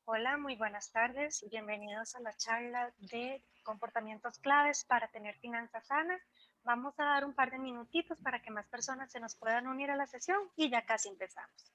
Hola, muy buenas tardes. Bienvenidos a la charla de comportamientos claves para tener finanzas sanas. Vamos a dar un par de minutitos para que más personas se nos puedan unir a la sesión y ya casi empezamos.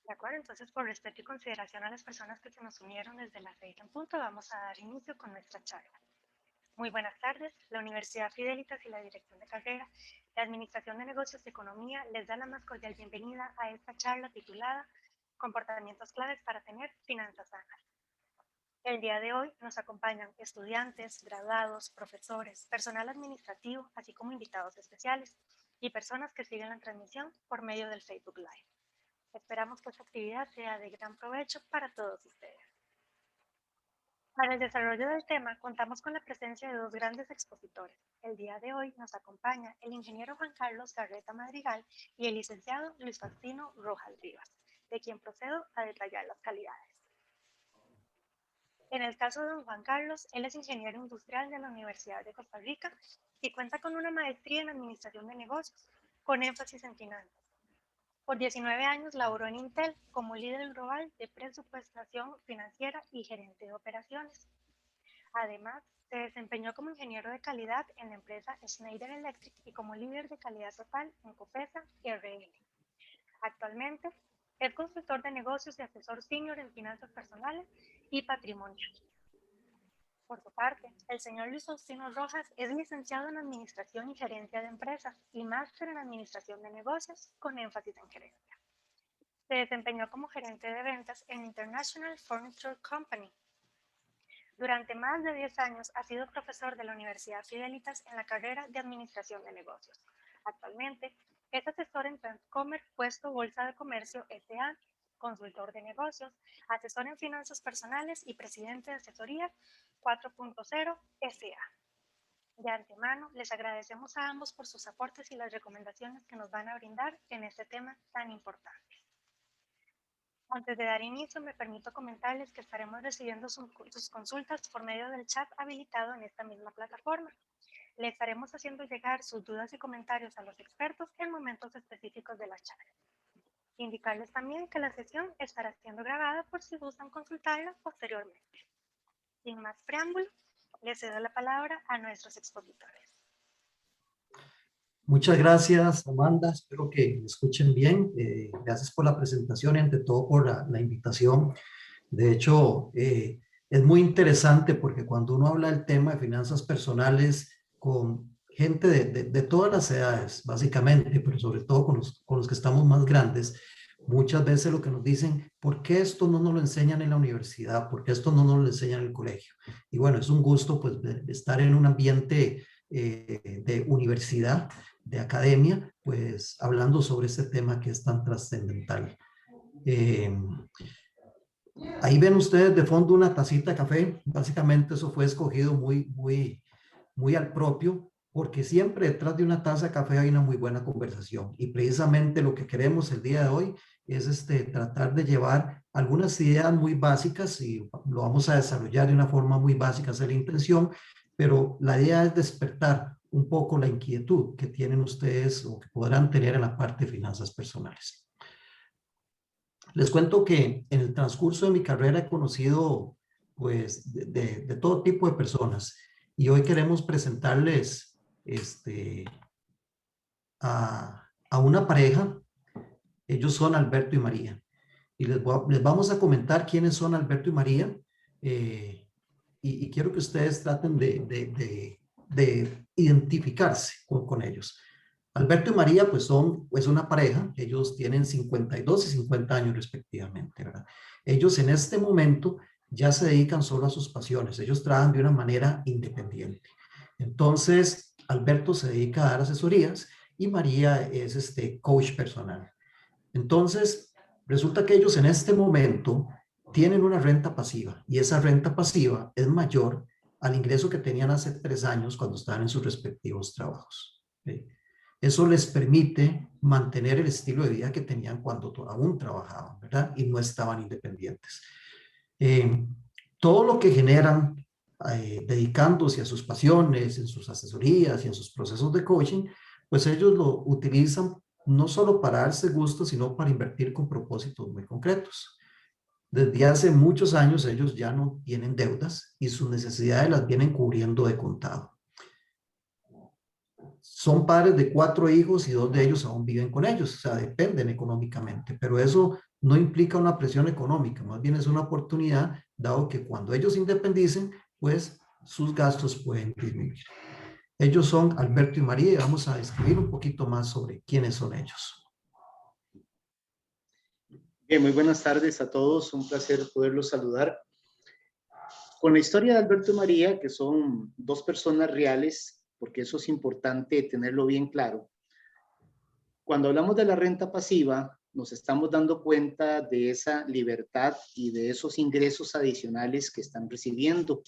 De acuerdo, entonces por respeto y consideración a las personas que se nos unieron desde las 6 en punto, vamos a dar inicio con nuestra charla. Muy buenas tardes. La Universidad Fidelitas y la Dirección de Carrera de Administración de Negocios y Economía les da la más cordial bienvenida a esta charla titulada Comportamientos claves para tener finanzas sanas. El día de hoy nos acompañan estudiantes, graduados, profesores, personal administrativo, así como invitados especiales y personas que siguen la transmisión por medio del Facebook Live. Esperamos que esta actividad sea de gran provecho para todos ustedes. Para el desarrollo del tema, contamos con la presencia de dos grandes expositores. El día de hoy nos acompaña el ingeniero Juan Carlos Garreta Madrigal y el licenciado Luis Faustino Rojas Rivas, de quien procedo a detallar las calidades. En el caso de don Juan Carlos, él es ingeniero industrial de la Universidad de Costa Rica y cuenta con una maestría en Administración de Negocios, con énfasis en finanzas. Por 19 años laboró en Intel como líder global de presupuestación financiera y gerente de operaciones. Además, se desempeñó como ingeniero de calidad en la empresa Schneider Electric y como líder de calidad total en Copesa RL. Actualmente, es consultor de negocios y asesor senior en finanzas personales y patrimonio. Por su parte, el señor Luis Faustino Rojas es licenciado en Administración y Gerencia de Empresas y máster en Administración de Negocios con énfasis en gerencia. Se desempeñó como gerente de ventas en International Furniture Company. Durante más de 10 años ha sido profesor de la Universidad Fidelitas en la carrera de Administración de Negocios. Actualmente es asesor en Transcomer, puesto Bolsa de Comercio S.A., consultor de negocios, asesor en finanzas personales y presidente de asesoría 4.0 S.A. De antemano, les agradecemos a ambos por sus aportes y las recomendaciones que nos van a brindar en este tema tan importante. Antes de dar inicio, me permito comentarles que estaremos recibiendo sus consultas por medio del chat habilitado en esta misma plataforma. Le estaremos haciendo llegar sus dudas y comentarios a los expertos en momentos específicos de la charla. Indicarles también que la sesión estará siendo grabada por si gustan consultarla posteriormente. Sin más preámbulo, le cedo la palabra a nuestros expositores. Muchas gracias, Amanda. Espero que me escuchen bien. Gracias por la presentación y ante todo por la invitación. De hecho, es muy interesante porque cuando uno habla del tema de finanzas personales con gente de todas las edades, básicamente, pero sobre todo con los que estamos más grandes, muchas veces lo que nos dicen, ¿por qué esto no nos lo enseñan en la universidad? ¿Por qué esto no nos lo enseñan en el colegio? Y bueno, es un gusto pues de estar en un ambiente de universidad, de academia, pues hablando sobre este tema que es tan trascendental. Ahí ven ustedes de fondo una tacita de café. Básicamente eso fue escogido muy al propio, porque siempre detrás de una taza de café hay una muy buena conversación. Y precisamente lo que queremos el día de hoy es tratar de llevar algunas ideas muy básicas y lo vamos a desarrollar de una forma muy básica, esa es la intención, pero la idea es despertar un poco la inquietud que tienen ustedes o que podrán tener en la parte de finanzas personales. Les cuento que en el transcurso de mi carrera he conocido pues de todo tipo de personas y hoy queremos presentarles a una pareja. Ellos son Alberto y María y les vamos a comentar quiénes son Alberto y María y quiero que ustedes traten de identificarse con ellos. Alberto y María pues son una pareja, ellos tienen 52 y 50 años respectivamente, ¿verdad? Ellos en este momento ya se dedican solo a sus pasiones, ellos trabajan de una manera independiente. Entonces, Alberto se dedica a dar asesorías y María es coach personal. Entonces, resulta que ellos en este momento tienen una renta pasiva y esa renta pasiva es mayor al ingreso que tenían hace 3 años cuando estaban en sus respectivos trabajos. ¿Sí? Eso les permite mantener el estilo de vida que tenían cuando aún trabajaban, ¿verdad? Y no estaban independientes. Todo lo que generan dedicándose a sus pasiones, en sus asesorías y en sus procesos de coaching, pues ellos lo utilizan no solo para darse gusto, sino para invertir con propósitos muy concretos. Desde hace muchos años ellos ya no tienen deudas y sus necesidades las vienen cubriendo de contado. Son padres de 4 hijos y 2 de ellos aún viven con ellos, o sea, dependen económicamente, pero eso no implica una presión económica, más bien es una oportunidad, dado que cuando ellos independicen, pues sus gastos pueden disminuir. Ellos son Alberto y María y vamos a describir un poquito más sobre quiénes son ellos. Bien, muy buenas tardes a todos, un placer poderlos saludar. Con la historia de Alberto y María, que son 2 personas reales, porque eso es importante tenerlo bien claro. Cuando hablamos de la renta pasiva, nos estamos dando cuenta de esa libertad y de esos ingresos adicionales que están recibiendo.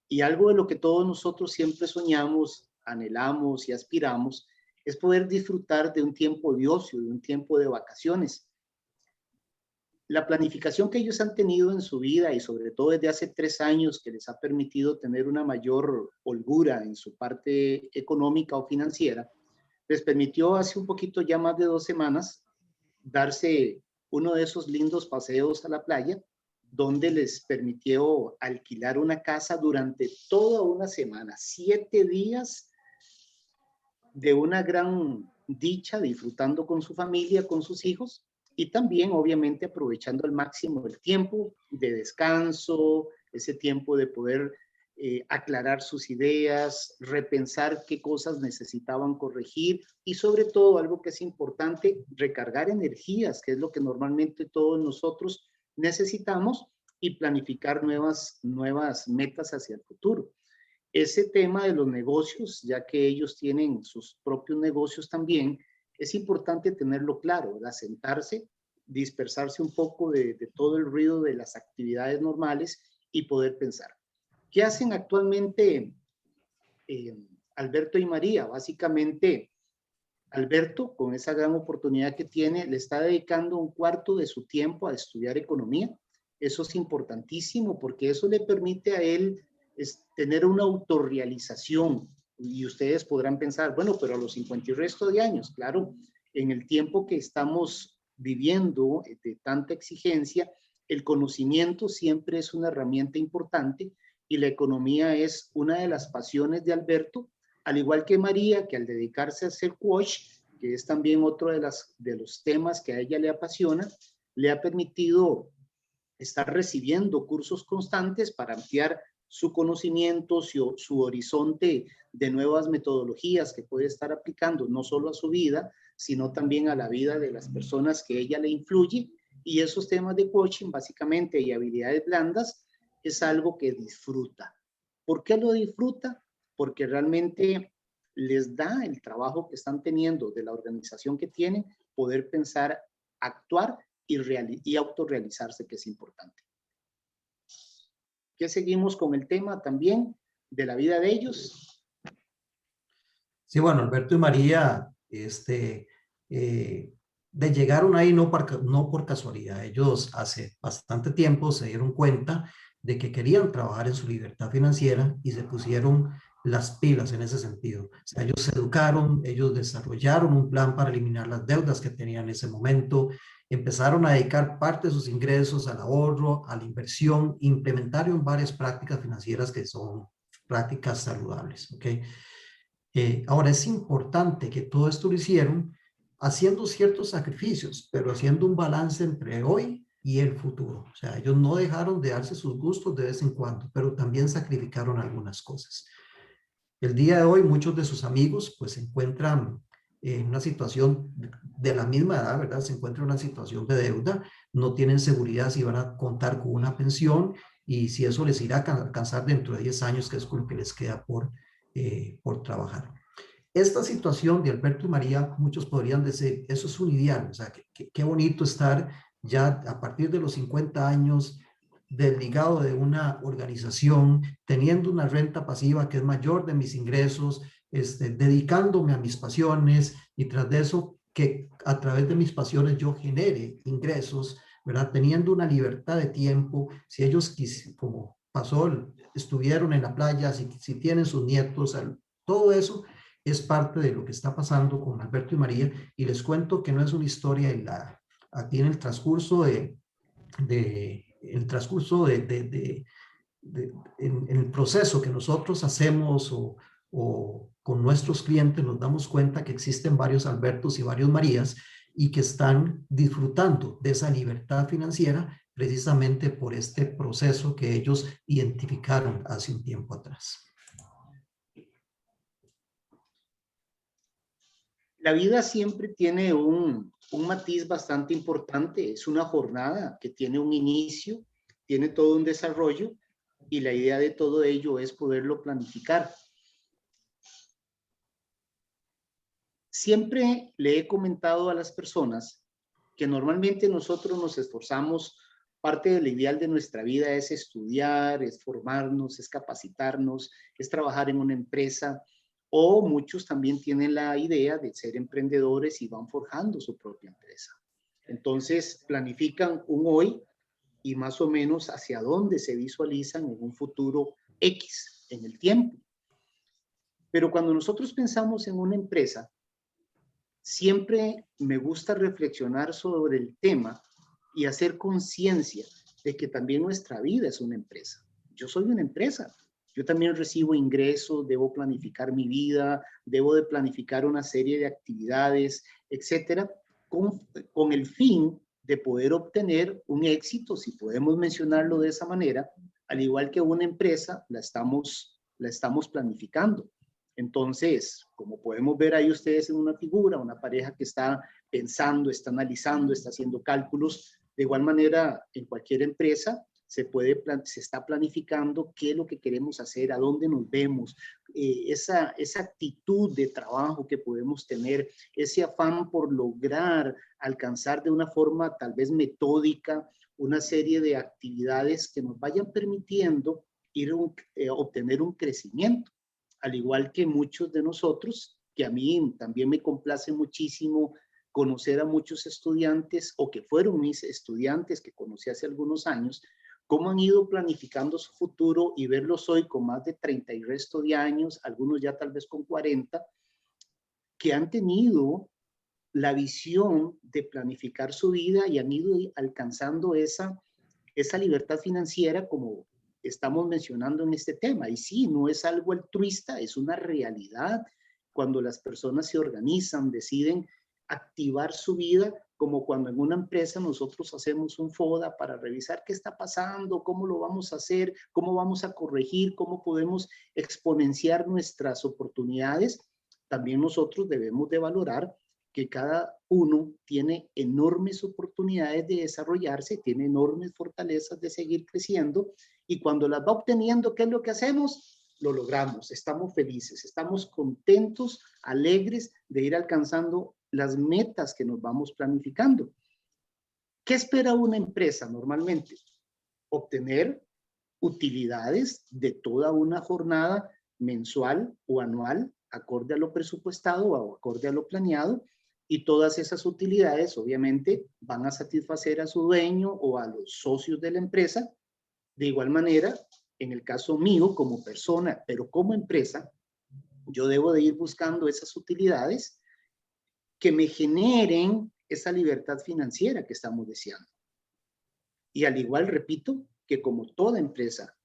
Y algo de lo que todos nosotros siempre soñamos, anhelamos y aspiramos es poder disfrutar de un tiempo de ocio, de un tiempo de vacaciones. La planificación que ellos han tenido en su vida y sobre todo desde hace 3 años que les ha permitido tener una mayor holgura en su parte económica o financiera, les permitió hace un poquito ya más de 2 semanas darse uno de esos lindos paseos a la playa, donde les permitió alquilar una casa durante toda una semana, 7 días de una gran dicha, disfrutando con su familia, con sus hijos, y también obviamente aprovechando al máximo el tiempo de descanso, ese tiempo de poder aclarar sus ideas, repensar qué cosas necesitaban corregir y sobre todo algo que es importante, recargar energías, que es lo que normalmente todos nosotros necesitamos y planificar nuevas metas hacia el futuro. Ese tema de los negocios, ya que ellos tienen sus propios negocios también, es importante tenerlo claro, ¿verdad? Sentarse, dispersarse un poco de todo el ruido de las actividades normales y poder pensar. ¿Qué hacen actualmente Alberto y María? Básicamente, Alberto, con esa gran oportunidad que tiene, le está dedicando un cuarto de su tiempo a estudiar economía. Eso es importantísimo porque eso le permite a él tener una autorrealización. Y ustedes podrán pensar, bueno, pero a los 50 y resto de años, claro, en el tiempo que estamos viviendo de tanta exigencia, el conocimiento siempre es una herramienta importante y la economía es una de las pasiones de Alberto, al igual que María, que al dedicarse a ser coach, que es también otro de los temas que a ella le apasiona, le ha permitido estar recibiendo cursos constantes para ampliar su conocimiento, su horizonte de nuevas metodologías que puede estar aplicando no solo a su vida, sino también a la vida de las personas que ella le influye. Y esos temas de coaching, básicamente, y habilidades blandas, es algo que disfruta. ¿Por qué lo disfruta? Porque realmente les da el trabajo que están teniendo de la organización que tienen, poder pensar, actuar y autorrealizarse, que es importante. ¿Qué seguimos con el tema también de la vida de ellos? Sí, bueno, Alberto y María, llegaron ahí no por casualidad. Ellos hace bastante tiempo se dieron cuenta de que querían trabajar en su libertad financiera y se pusieron las pilas en ese sentido. O sea, ellos se educaron, ellos desarrollaron un plan para eliminar las deudas que tenían en ese momento, empezaron a dedicar parte de sus ingresos al ahorro, a la inversión, implementaron varias prácticas financieras que son prácticas saludables, ¿ok? Ahora es importante que todo esto lo hicieron haciendo ciertos sacrificios, pero haciendo un balance entre hoy y el futuro. O sea, ellos no dejaron de darse sus gustos de vez en cuando, pero también sacrificaron algunas cosas. El día de hoy muchos de sus amigos pues se encuentran en una situación de la misma edad, ¿verdad? Se encuentran en una situación de deuda, no tienen seguridad si van a contar con una pensión y si eso les irá a alcanzar dentro de 10 años, que es lo que les queda por trabajar. Esta situación de Alberto y María, muchos podrían decir, eso es un ideal, o sea, qué bonito estar ya a partir de los 50 años desligado de una organización, teniendo una renta pasiva que es mayor de mis ingresos, dedicándome a mis pasiones y tras de eso que a través de mis pasiones yo genere ingresos, ¿verdad? Teniendo una libertad de tiempo, si ellos, como pasó, estuvieron en la playa, si tienen sus nietos, todo eso es parte de lo que está pasando con Alberto y María, y les cuento que no es una historia aislada. Aquí en el transcurso en el proceso que nosotros hacemos o con nuestros clientes nos damos cuenta que existen varios Albertos y varios Marías y que están disfrutando de esa libertad financiera precisamente por este proceso que ellos identificaron hace un tiempo atrás. La vida siempre tiene un matiz bastante importante. Es una jornada que tiene un inicio, tiene todo un desarrollo y la idea de todo ello es poderlo planificar. Siempre le he comentado a las personas que normalmente nosotros nos esforzamos, parte del ideal de nuestra vida es estudiar, es formarnos, es capacitarnos, es trabajar en una empresa, o muchos también tienen la idea de ser emprendedores y van forjando su propia empresa. Entonces planifican un hoy y más o menos hacia dónde se visualizan en un futuro X en el tiempo. Pero cuando nosotros pensamos en una empresa, siempre me gusta reflexionar sobre el tema y hacer conciencia de que también nuestra vida es una empresa. Yo soy una empresa. Yo también recibo ingresos, debo planificar mi vida, debo de planificar una serie de actividades, etcétera, con el fin de poder obtener un éxito, si podemos mencionarlo de esa manera, al igual que una empresa la estamos planificando. Entonces, como podemos ver ahí ustedes en una figura, una pareja que está pensando, está analizando, está haciendo cálculos, de igual manera en cualquier empresa se está planificando qué es lo que queremos hacer, a dónde nos vemos, esa actitud de trabajo que podemos tener, ese afán por lograr alcanzar de una forma tal vez metódica una serie de actividades que nos vayan permitiendo obtener un crecimiento, al igual que muchos de nosotros, que a mí también me complace muchísimo conocer a muchos estudiantes o que fueron mis estudiantes que conocí hace algunos años, cómo han ido planificando su futuro y verlos hoy con más de 30 y resto de años, algunos ya tal vez con 40, que han tenido la visión de planificar su vida y han ido alcanzando esa libertad financiera como estamos mencionando en este tema. Y sí, no es algo altruista, es una realidad. Cuando las personas se organizan, deciden activar su vida, como cuando en una empresa nosotros hacemos un FODA para revisar qué está pasando, cómo lo vamos a hacer, cómo vamos a corregir, cómo podemos exponenciar nuestras oportunidades. También nosotros debemos de valorar que cada uno tiene enormes oportunidades de desarrollarse, tiene enormes fortalezas de seguir creciendo, y cuando las va obteniendo, ¿qué es lo que hacemos? Lo logramos, estamos felices, estamos contentos, alegres de ir alcanzando las metas que nos vamos planificando. ¿Qué espera una empresa normalmente? Obtener utilidades de toda una jornada mensual o anual, acorde a lo presupuestado o acorde a lo planeado, y todas esas utilidades obviamente van a satisfacer a su dueño o a los socios de la empresa. De igual manera, en el caso mío como persona, pero como empresa, yo debo de ir buscando esas utilidades que me generen esa libertad financiera que estamos deseando. Y al igual, repito, que como toda empresa,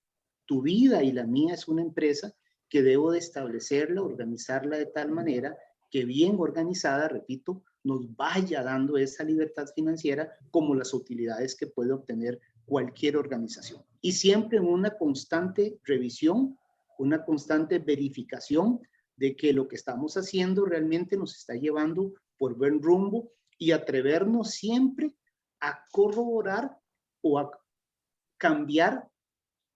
tu vida y la mía es una empresa que debo de establecerla, organizarla de tal manera que bien organizada, repito, nos vaya dando esa libertad financiera como las utilidades que puede obtener cualquier organización. Y siempre en una constante revisión, una constante verificación de que lo que estamos haciendo realmente nos está llevando por buen rumbo, y atrevernos siempre a corroborar o a cambiar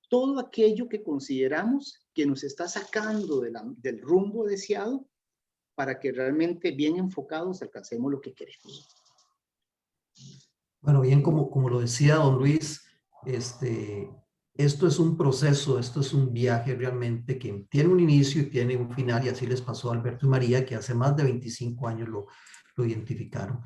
todo aquello que consideramos que nos está sacando del rumbo deseado, para que realmente bien enfocados alcancemos lo que queremos. Bueno, bien, como lo decía don Luis, esto es un proceso, esto es un viaje realmente que tiene un inicio y tiene un final, y así les pasó a Alberto y María, que hace más de 25 años lo identificaron.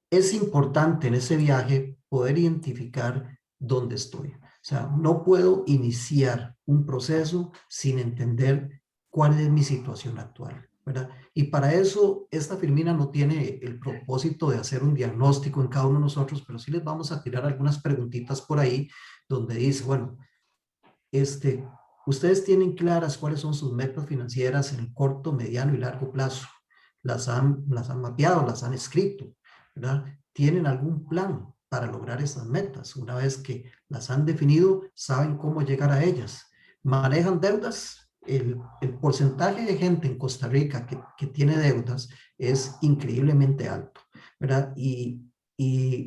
Es importante en ese viaje poder identificar dónde estoy. O sea, no puedo iniciar un proceso sin entender cuál es mi situación actual, ¿verdad? Y para eso, esta filmina no tiene el propósito de hacer un diagnóstico en cada uno de nosotros, pero sí les vamos a tirar algunas preguntitas por ahí donde dice, bueno, ustedes tienen claras cuáles son sus metas financieras en el corto, mediano y largo plazo. Las han mapeado, las han escrito, ¿verdad? ¿Tienen algún plan para lograr esas metas? Una vez que las han definido, saben cómo llegar a ellas. ¿Manejan deudas? El porcentaje de gente en Costa Rica que tiene deudas es increíblemente alto, ¿verdad? Y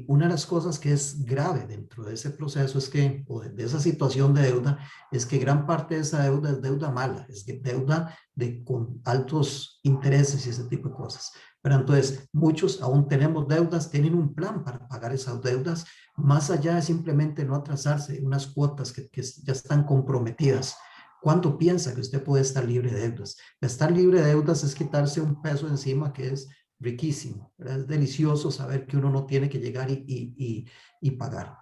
una de las cosas que es grave dentro de ese proceso es que, o de esa situación de deuda, es que gran parte de esa deuda es deuda mala, es que deuda con altos intereses y ese tipo de cosas. Pero entonces, muchos aún tenemos deudas, tienen un plan para pagar esas deudas, más allá de simplemente no atrasarse, unas cuotas que ya están comprometidas. ¿Cuánto piensa que usted puede estar libre de deudas? Estar libre de deudas es quitarse un peso encima que es riquísimo, ¿verdad? Es delicioso saber que uno no tiene que llegar y pagar.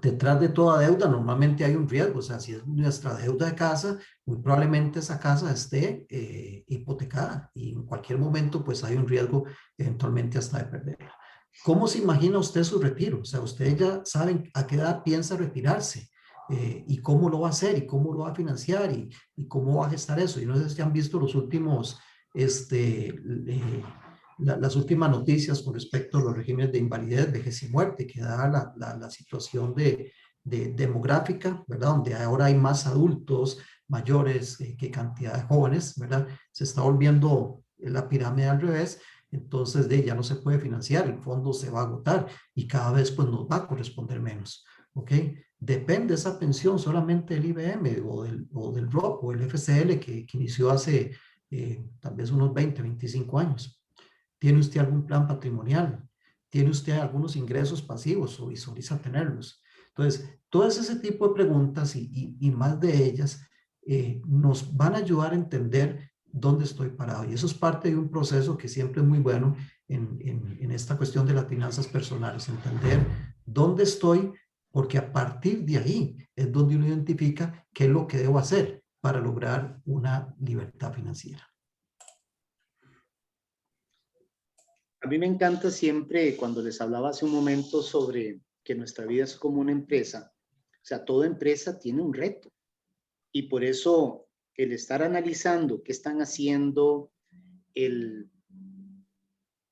Detrás de toda deuda normalmente hay un riesgo, o sea, si es nuestra deuda de casa, muy probablemente esa casa esté hipotecada, y en cualquier momento pues hay un riesgo eventualmente hasta de perderla. ¿Cómo se imagina usted su retiro? O sea, ustedes ya saben a qué edad piensa retirarse, y cómo lo va a hacer y cómo lo va a financiar y cómo va a gestar eso. Y no sé si han visto los últimos las últimas noticias con respecto a los regímenes de invalidez, vejez y muerte, que da la situación de demográfica, ¿verdad? Donde ahora hay más adultos mayores que cantidad de jóvenes, ¿verdad? Se está volviendo la pirámide al revés, Entonces ya no se puede financiar, el fondo se va a agotar y cada vez pues nos va a corresponder menos. ¿Ok? Depende esa pensión solamente del IBM o del ROP o el FCL que inició hace tal vez unos 20, 25 años. ¿Tiene usted algún plan patrimonial? ¿Tiene usted algunos ingresos pasivos o visualiza tenerlos? Entonces, todo ese tipo de preguntas y más de ellas nos van a ayudar a entender dónde estoy parado. Y eso es parte de un proceso que siempre es muy bueno en esta cuestión de las finanzas personales, entender dónde estoy, porque a partir de ahí es donde uno identifica qué es lo que debo hacer para lograr una libertad financiera. A mí me encanta siempre cuando les hablaba hace un momento sobre que nuestra vida es como una empresa. O sea, toda empresa tiene un reto. Y por eso el estar analizando qué están haciendo, el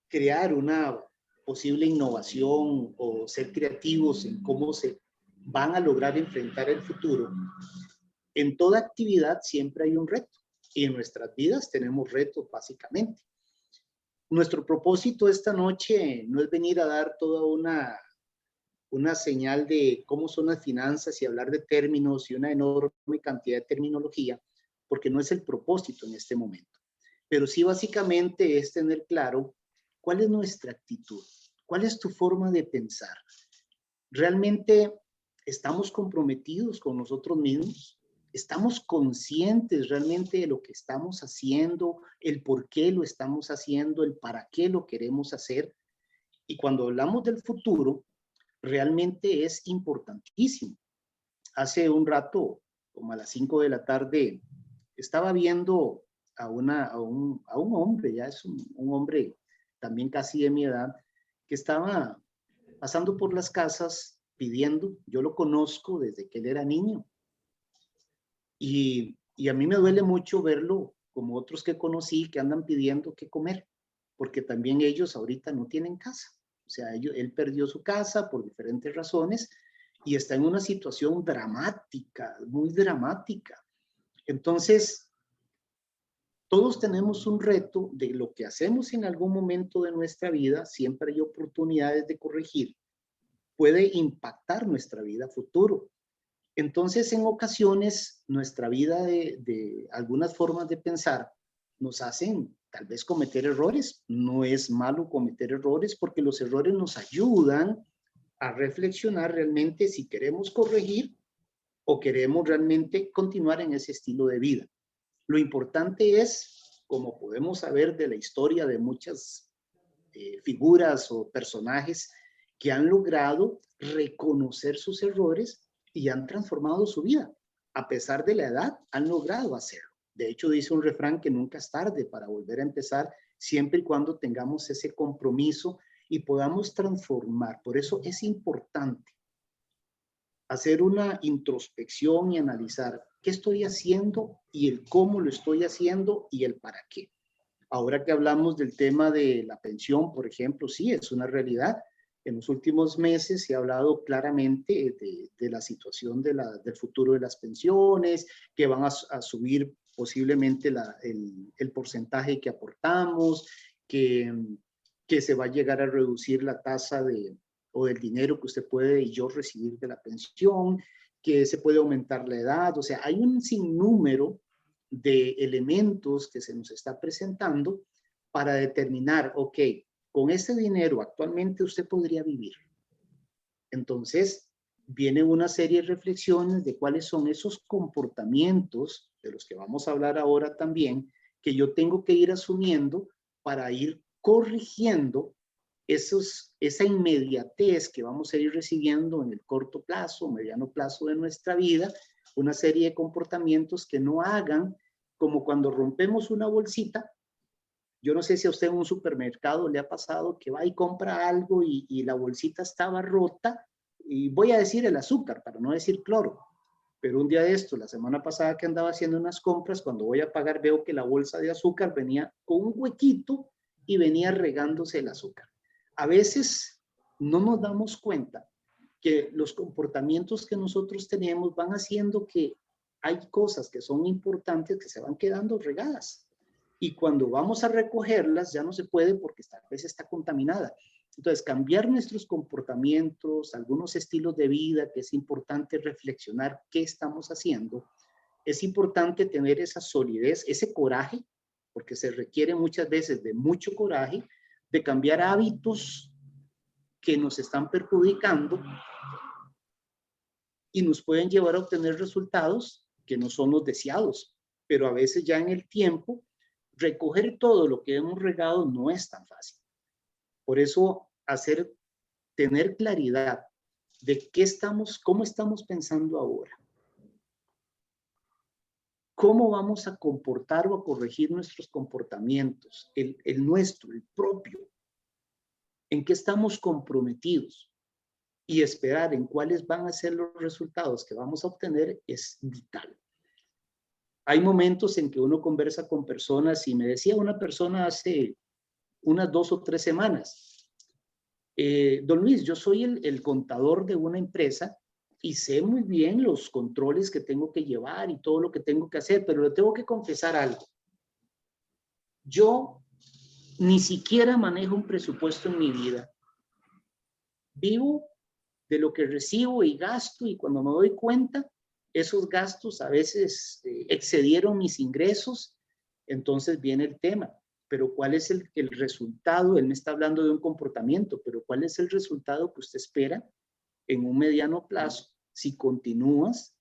crear una posible innovación o ser creativos en cómo se van a lograr enfrentar el futuro, en toda actividad siempre hay un reto. Y en nuestras vidas tenemos retos básicamente. Nuestro propósito esta noche no es venir a dar toda una señal de cómo son las finanzas y hablar de términos y una enorme cantidad de terminología, porque no es el propósito en este momento. Pero sí básicamente es tener claro cuál es nuestra actitud, cuál es tu forma de pensar. ¿Realmente estamos comprometidos con nosotros mismos? ¿Estamos conscientes realmente de lo que estamos haciendo, el por qué lo estamos haciendo, el para qué lo queremos hacer? Y cuando hablamos del futuro, realmente es importantísimo. Hace un rato, como a las 5 de la tarde, estaba viendo a un hombre, ya es un hombre también casi de mi edad, que estaba pasando por las casas pidiendo. Yo lo conozco desde que él era niño. Y a mí me duele mucho verlo como otros que conocí que andan pidiendo qué comer, porque también ellos ahorita no tienen casa. O sea, él perdió su casa por diferentes razones y está en una situación dramática, muy dramática. Entonces, todos tenemos un reto de lo que hacemos en algún momento de nuestra vida, siempre hay oportunidades de corregir, puede impactar nuestra vida futuro. Entonces, en ocasiones, nuestra vida de algunas formas de pensar nos hacen tal vez cometer errores. No es malo cometer errores porque los errores nos ayudan a reflexionar realmente si queremos corregir o queremos realmente continuar en ese estilo de vida. Lo importante es, como podemos saber de la historia de muchas figuras o personajes que han logrado reconocer sus errores y han transformado su vida. A pesar de la edad, han logrado hacerlo. De hecho, dice un refrán que nunca es tarde para volver a empezar, siempre y cuando tengamos ese compromiso y podamos transformar. Por eso es importante hacer una introspección y analizar qué estoy haciendo y el cómo lo estoy haciendo y el para qué. Ahora que hablamos del tema de la pensión, por ejemplo, sí, es una realidad. En los últimos meses se ha hablado claramente de la situación del futuro de las pensiones, que van a subir posiblemente el porcentaje que aportamos, que se va a llegar a reducir la tasa o del dinero que usted puede y yo recibir de la pensión, que se puede aumentar la edad. O sea, hay un sinnúmero de elementos que se nos está presentando para determinar, ok, con ese dinero actualmente usted podría vivir. Entonces, viene una serie de reflexiones de cuáles son esos comportamientos, de los que vamos a hablar ahora también, que yo tengo que ir asumiendo para ir corrigiendo esa inmediatez que vamos a ir recibiendo en el corto plazo, mediano plazo de nuestra vida, una serie de comportamientos que no hagan como cuando rompemos una bolsita. Yo no sé si a usted en un supermercado le ha pasado que va y compra algo y la bolsita estaba rota, y voy a decir el azúcar para no decir cloro, pero un día de esto, la semana pasada que andaba haciendo unas compras, cuando voy a pagar veo que la bolsa de azúcar venía con un huequito y venía regándose el azúcar. A veces no nos damos cuenta que los comportamientos que nosotros tenemos van haciendo que hay cosas que son importantes que se van quedando regadas. y cuando vamos a recogerlas ya no se puede porque tal vez está contaminada. Entonces, cambiar nuestros comportamientos, algunos estilos de vida, que es importante reflexionar qué estamos haciendo. Es importante tener esa solidez, ese coraje, porque se requiere muchas veces de mucho coraje, de cambiar hábitos que nos están perjudicando y nos pueden llevar a obtener resultados que no son los deseados. Pero a veces ya en el tiempo, recoger todo lo que hemos regado no es tan fácil. Por eso, tener claridad de cómo estamos pensando ahora. ¿Cómo vamos a comportar o a corregir nuestros comportamientos? El nuestro, el propio. ¿En qué estamos comprometidos? Y esperar en cuáles van a ser los resultados que vamos a obtener es vital. Hay momentos en que uno conversa con personas y me decía una persona hace unas 2 o 3 semanas, don Luis, yo soy el contador de una empresa y sé muy bien los controles que tengo que llevar y todo lo que tengo que hacer, pero le tengo que confesar algo. Yo ni siquiera manejo un presupuesto en mi vida. Vivo de lo que recibo y gasto, y cuando me doy cuenta, esos gastos a veces excedieron mis ingresos. Entonces viene el tema, pero ¿cuál es el resultado? Él me está hablando de un comportamiento, pero ¿cuál es el resultado que usted espera en un mediano plazo si continúas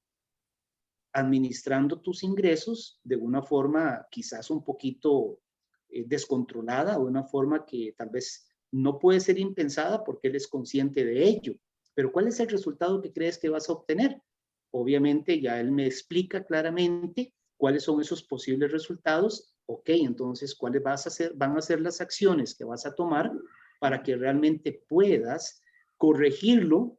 administrando tus ingresos de una forma quizás un poquito descontrolada, o de una forma que tal vez no puede ser impensada porque él es consciente de ello? Pero ¿cuál es el resultado que crees que vas a obtener? Obviamente ya él me explica claramente cuáles son esos posibles resultados. Ok, entonces, ¿cuáles van a ser las acciones que vas a tomar para que realmente puedas corregirlo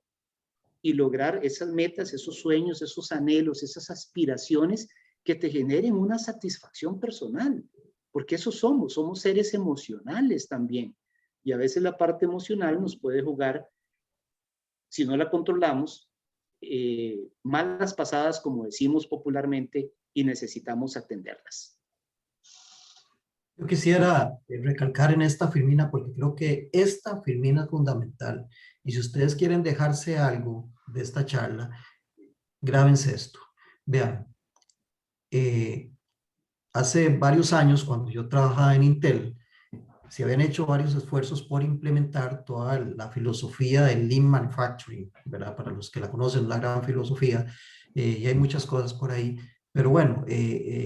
y lograr esas metas, esos sueños, esos anhelos, esas aspiraciones que te generen una satisfacción personal? Porque eso somos seres emocionales también. Y a veces la parte emocional nos puede jugar, si no la controlamos, malas pasadas, como decimos popularmente, y necesitamos atenderlas. Yo quisiera recalcar en esta Firmina, porque creo que esta Firmina es fundamental. Y si ustedes quieren dejarse algo de esta charla, grábense esto. Vean, hace varios años, cuando yo trabajaba en Intel, se habían hecho varios esfuerzos por implementar toda la filosofía del Lean Manufacturing, ¿verdad? Para los que la conocen, la gran filosofía, y hay muchas cosas por ahí. Pero bueno,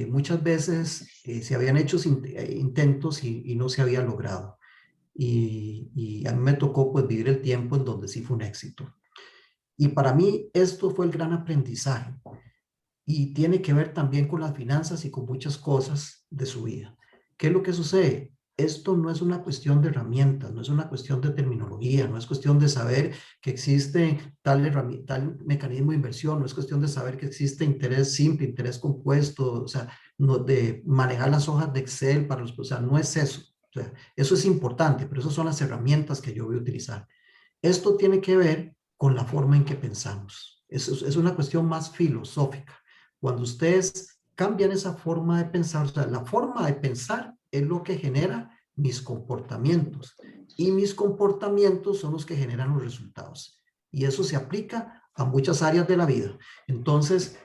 muchas veces se habían hecho intentos y no se había logrado. Y a mí me tocó pues vivir el tiempo en donde sí fue un éxito. Y para mí esto fue el gran aprendizaje. Y tiene que ver también con las finanzas y con muchas cosas de su vida. ¿Qué es lo que sucede? Esto no es una cuestión de herramientas, no es una cuestión de terminología, no es cuestión de saber que existe tal mecanismo de inversión, no es cuestión de saber que existe interés simple, interés compuesto, o sea, no, de manejar las hojas de Excel para los, o sea, no es eso. O sea, eso es importante, pero esas son las herramientas que yo voy a utilizar. Esto tiene que ver con la forma en que pensamos. Es una cuestión más filosófica. Cuando ustedes cambian esa forma de pensar, o sea, la forma de pensar es lo que genera mis comportamientos, y mis comportamientos son los que generan los resultados. Y eso se aplica a muchas áreas de la vida. Entonces,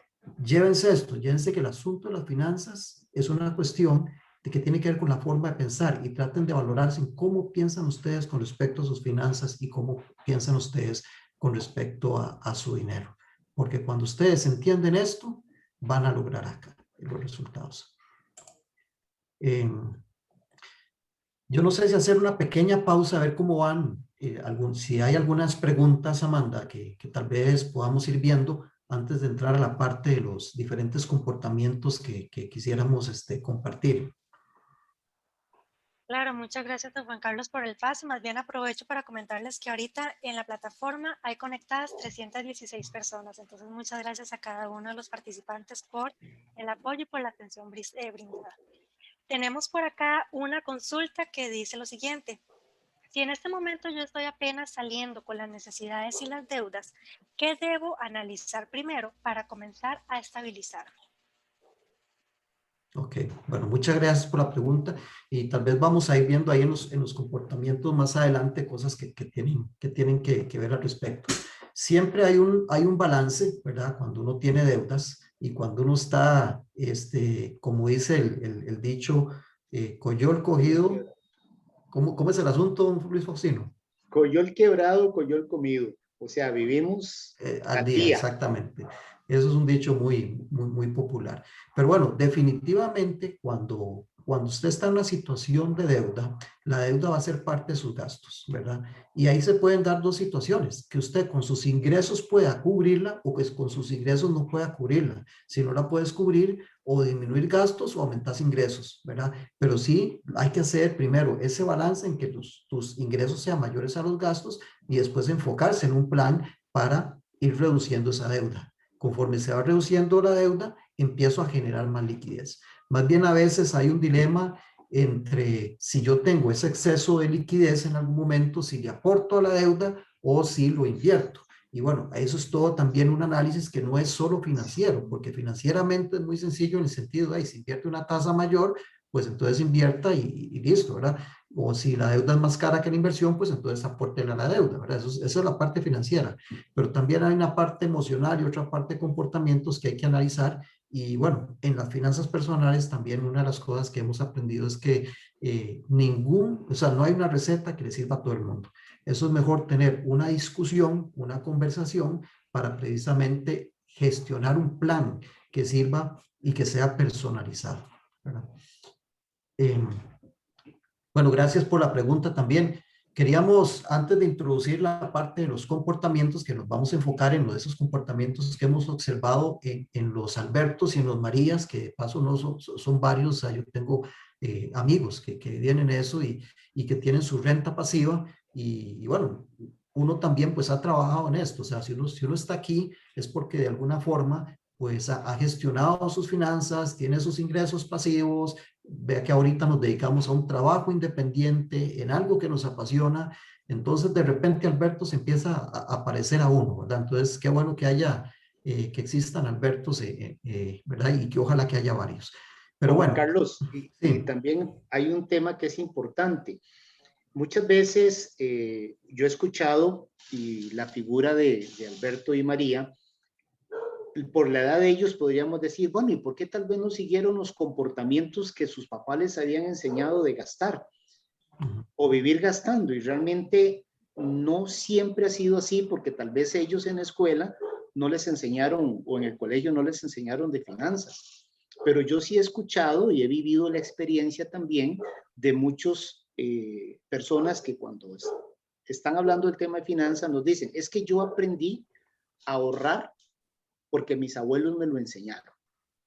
llévense esto, llévense que el asunto de las finanzas es una cuestión de que tiene que ver con la forma de pensar, y traten de valorarse en cómo piensan ustedes con respecto a sus finanzas y cómo piensan ustedes con respecto a su dinero. Porque cuando ustedes entienden esto, van a lograr acá los resultados. Yo no sé si hacer una pequeña pausa, a ver cómo van, si hay algunas preguntas, Amanda, que tal vez podamos ir viendo antes de entrar a la parte de los diferentes comportamientos que quisiéramos compartir. Claro, muchas gracias, don Juan Carlos, por el pase. Más bien aprovecho para comentarles que ahorita en la plataforma hay conectadas 316 personas. Entonces, muchas gracias a cada uno de los participantes por el apoyo y por la atención brindada. Tenemos por acá una consulta que dice lo siguiente. Si en este momento yo estoy apenas saliendo con las necesidades y las deudas, ¿qué debo analizar primero para comenzar a estabilizarme? Ok, bueno, muchas gracias por la pregunta y tal vez vamos a ir viendo ahí en los comportamientos más adelante cosas que tienen que ver al respecto. Siempre hay un balance, ¿verdad? Cuando uno tiene deudas y cuando uno está, como dice el dicho, coyol cogido, ¿cómo es el asunto, don Luis Faustino? Coyol quebrado, coyol comido. O sea, vivimos Al al día, día. exactamente. Eso es un dicho muy popular. Pero bueno, definitivamente cuando usted está en una situación de deuda, la deuda va a ser parte de sus gastos, ¿verdad? Y ahí se pueden dar dos situaciones, que usted con sus ingresos pueda cubrirla o que con sus ingresos no pueda cubrirla. Si no la puedes cubrir, o disminuir gastos o aumentar ingresos, ¿verdad? Pero sí hay que hacer primero ese balance en que tus ingresos sean mayores a los gastos y después enfocarse en un plan para ir reduciendo esa deuda. Conforme se va reduciendo la deuda, empiezo a generar más liquidez. Más bien a veces hay un dilema entre si yo tengo ese exceso de liquidez en algún momento, si le aporto a la deuda o si lo invierto. Y bueno, eso es todo también un análisis que no es solo financiero, porque financieramente es muy sencillo en el sentido de, si invierte una tasa mayor, pues entonces invierta y listo, ¿verdad? O si la deuda es más cara que la inversión, pues entonces aporten a la deuda, ¿verdad? Esa es la parte financiera. Pero también hay una parte emocional y otra parte de comportamientos que hay que analizar. Y bueno, en las finanzas personales también una de las cosas que hemos aprendido es que o sea, no hay una receta que le sirva a todo el mundo. Eso es mejor tener una discusión, una conversación para precisamente gestionar un plan que sirva y que sea personalizado, ¿verdad? Eh, bueno, gracias por la pregunta también. Queríamos, antes de introducir la parte de los comportamientos, que nos vamos a enfocar en esos comportamientos que hemos observado en los Albertos y en los Marías, que de paso no son varios. O sea, yo tengo amigos que vienen eso y que tienen su renta pasiva. Y bueno, uno también pues ha trabajado en esto. O sea, si uno está aquí es porque de alguna forma pues ha gestionado sus finanzas, tiene sus ingresos pasivos. Vea que ahorita nos dedicamos a un trabajo independiente, en algo que nos apasiona. Entonces, de repente, Alberto se empieza a parecer a uno, ¿verdad? Entonces, qué bueno que que existan Albertos, ¿verdad? Y que ojalá que haya varios. Pero Don Juan bueno, Carlos, y sí. también hay un tema que es importante. Muchas veces yo he escuchado y la figura de Alberto y María, por la edad de ellos podríamos decir, bueno, ¿y por qué tal vez no siguieron los comportamientos que sus papás les habían enseñado de gastar o vivir gastando? Y realmente no siempre ha sido así, porque tal vez ellos en la escuela no les enseñaron o en el colegio no les enseñaron de finanzas. Pero yo sí he escuchado y he vivido la experiencia también de muchas personas que cuando están hablando del tema de finanzas nos dicen, es que yo aprendí a ahorrar porque mis abuelos me lo enseñaron.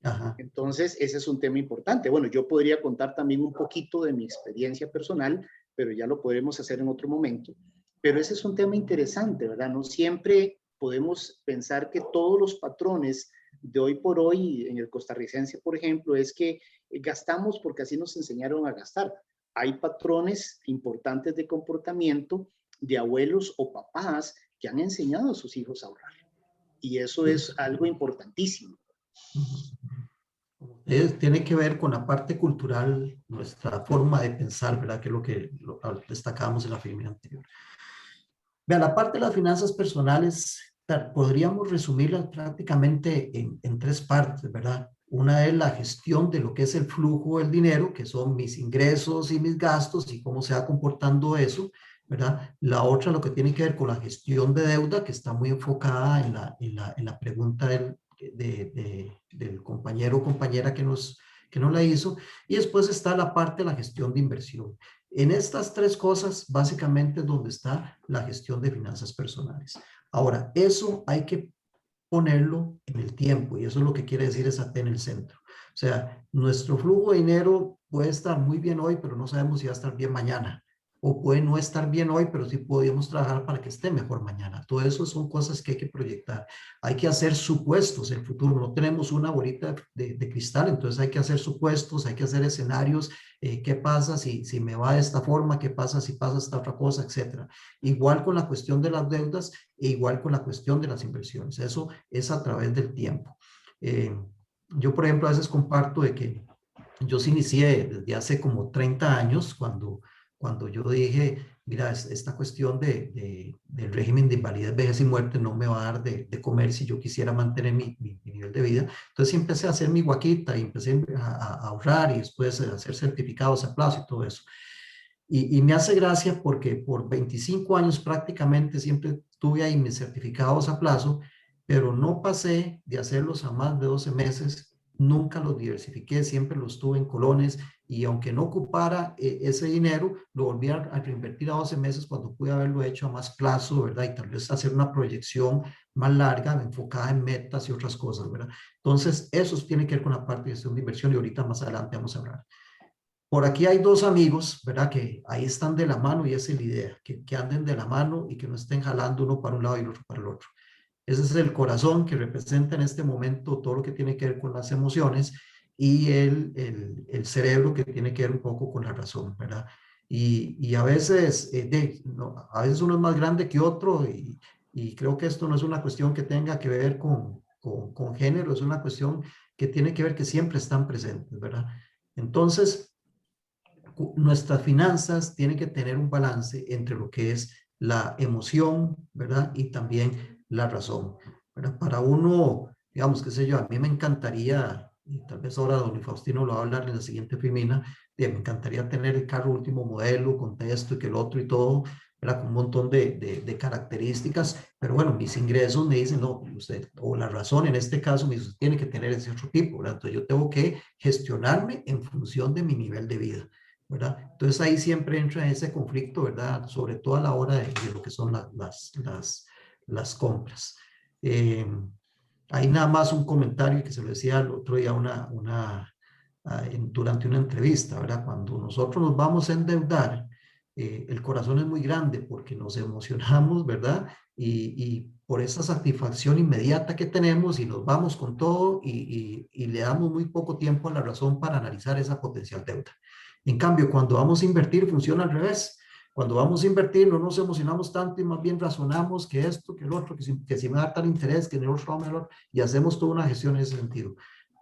Ajá. Entonces, ese es un tema importante. Bueno, yo podría contar también un poquito de mi experiencia personal, pero ya lo podremos hacer en otro momento. Pero ese es un tema interesante, ¿verdad? No siempre podemos pensar que todos los patrones de hoy por hoy, en el costarricense, por ejemplo, es que gastamos porque así nos enseñaron a gastar. Hay patrones importantes de comportamiento de abuelos o papás que han enseñado a sus hijos a ahorrar. Y eso es algo importantísimo. Tiene que ver con la parte cultural, nuestra forma de pensar, ¿verdad? Que es lo que destacábamos en la filme anterior. Vean, la parte de las finanzas personales, podríamos resumirlas prácticamente en tres partes, ¿verdad? Una es la gestión de lo que es el flujo del dinero, que son mis ingresos y mis gastos y cómo se va comportando eso, ¿verdad? La otra, lo que tiene que ver con la gestión de deuda, que está muy enfocada en la pregunta del compañero o compañera que nos la hizo. Y después está la parte de la gestión de inversión. En estas tres cosas, básicamente, es donde está la gestión de finanzas personales. Ahora, eso hay que ponerlo en el tiempo y eso es lo que quiere decir esa T en el centro. O sea, nuestro flujo de dinero puede estar muy bien hoy, pero no sabemos si va a estar bien mañana. O puede no estar bien hoy, pero sí podemos trabajar para que esté mejor mañana. Todo eso son cosas que hay que proyectar. Hay que hacer supuestos en el futuro. No tenemos una bolita de cristal, entonces hay que hacer supuestos, hay que hacer escenarios. ¿Qué pasa si me va de esta forma? ¿Qué pasa si pasa esta otra cosa? Etcétera. Igual con la cuestión de las deudas e igual con la cuestión de las inversiones. Eso es a través del tiempo. Yo, por ejemplo, a veces comparto de que Yo sí inicié desde hace como 30 años cuando yo dije, mira, esta cuestión del régimen de invalidez, vejez y muerte no me va a dar de comer si yo quisiera mantener mi nivel de vida. Entonces sí empecé a hacer mi guaquita y empecé a ahorrar y después a hacer certificados a plazo y todo eso. Y me hace gracia porque por 25 años prácticamente siempre tuve ahí mis certificados a plazo, pero no pasé de hacerlos a más de 12 meses, nunca los diversifiqué, siempre los tuve en colones y aunque no ocupara ese dinero, lo volví a reinvertir a 12 meses cuando pude haberlo hecho a más plazo, ¿verdad? Y tal vez hacer una proyección más larga, enfocada en metas y otras cosas, ¿verdad? Entonces, eso tiene que ver con la parte de gestión de inversión y ahorita más adelante vamos a hablar. Por aquí hay dos amigos, ¿verdad? Que ahí están de la mano y esa es la idea, que anden de la mano y que no estén jalando uno para un lado y el otro para el otro. Ese es el corazón que representa en este momento todo lo que tiene que ver con las emociones y el cerebro que tiene que ver un poco con la razón, ¿verdad? Y a veces, no, a veces uno es más grande que otro y creo que esto no es una cuestión que tenga que ver con género, es una cuestión que tiene que ver que siempre están presentes, ¿verdad? Entonces, nuestras finanzas tienen que tener un balance entre lo que es la emoción, ¿verdad? Y también la razón, ¿verdad? Para uno, digamos, qué sé yo, a mí me encantaría, y tal vez ahora don Faustino lo va a hablar en la siguiente filmina, me encantaría tener el carro último modelo, con esto y que el otro y todo, ¿verdad? Con un montón de características, pero bueno, mis ingresos me dicen, no, usted, o la razón en este caso, me dice, usted tiene que tener ese otro tipo, ¿verdad? Entonces yo tengo que gestionarme en función de mi nivel de vida, ¿verdad? Entonces ahí siempre entra ese conflicto, ¿verdad? Sobre todo a la hora de lo que son las compras. Eh, Hay nada más un comentario que se lo decía el otro día durante una entrevista, ¿verdad? Cuando nosotros nos vamos a endeudar, el corazón es muy grande porque nos emocionamos, ¿verdad? Y por esa satisfacción inmediata que tenemos y nos vamos con todo y le damos muy poco tiempo a la razón para analizar esa potencial deuda. En cambio, cuando vamos a invertir, funciona al revés. Cuando vamos a invertir, no nos emocionamos tanto y más bien razonamos que esto, que el otro, que si me da tal interés, que en el otro menor, y hacemos toda una gestión en ese sentido.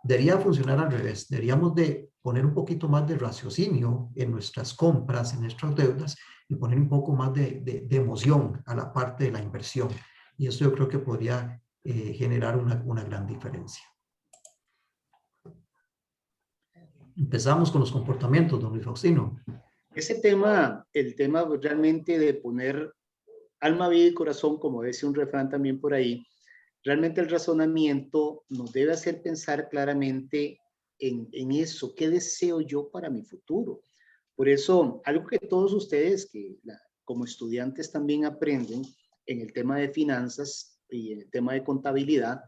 Debería funcionar al revés. Deberíamos de poner un poquito más de raciocinio en nuestras compras, en nuestras deudas, y poner un poco más de emoción a la parte de la inversión. Y eso yo creo que podría generar una gran diferencia. Empezamos con los comportamientos, don Luis Faustino. Ese tema, el tema realmente de poner alma, vida y corazón, como dice un refrán también por ahí, realmente el razonamiento nos debe hacer pensar claramente en eso, ¿qué deseo yo para mi futuro? Por eso, algo que todos ustedes como estudiantes también aprenden en el tema de finanzas y en el tema de contabilidad,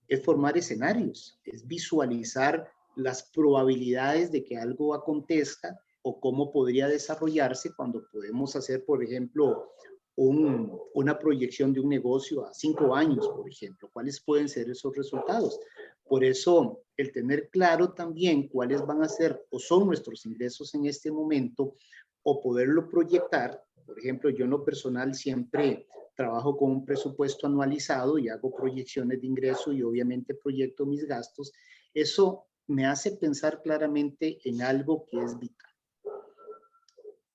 es formar escenarios, es visualizar las probabilidades de que algo acontezca o cómo podría desarrollarse cuando podemos hacer, por ejemplo, una proyección de un negocio a 5 años, por ejemplo. ¿Cuáles pueden ser esos resultados? Por eso, el tener claro también cuáles van a ser o son nuestros ingresos en este momento o poderlo proyectar. Por ejemplo, yo en lo personal siempre trabajo con un presupuesto anualizado y hago proyecciones de ingreso y obviamente proyecto mis gastos. Eso me hace pensar claramente en algo que es vital.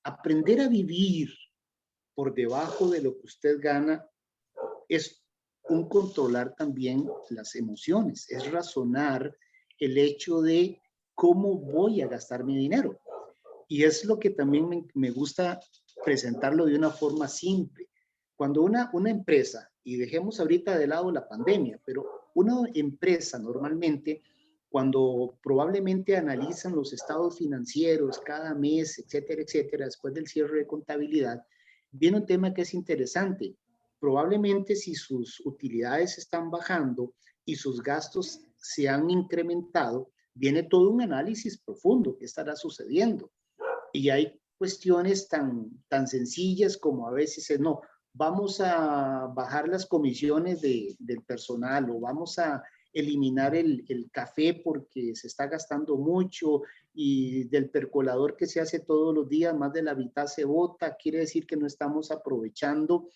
Aprender a vivir por debajo de lo que usted gana es un controlar también las emociones, es razonar el hecho de cómo voy a gastar mi dinero. Y es lo que también me gusta presentarlo de una forma simple. Cuando una empresa, y dejemos ahorita de lado la pandemia, pero una empresa normalmente, cuando probablemente analizan los estados financieros cada mes, etcétera, etcétera, después del cierre de contabilidad, viene un tema que es interesante. Probablemente si sus utilidades están bajando y sus gastos se han incrementado, viene todo un análisis profundo. ¿Qué estará sucediendo? Y hay cuestiones tan sencillas como a veces no, vamos a bajar las comisiones del personal o vamos a eliminar el café porque se está gastando mucho y del percolador que se hace todos los días, más de la mitad se bota, quiere decir que no estamos aprovechando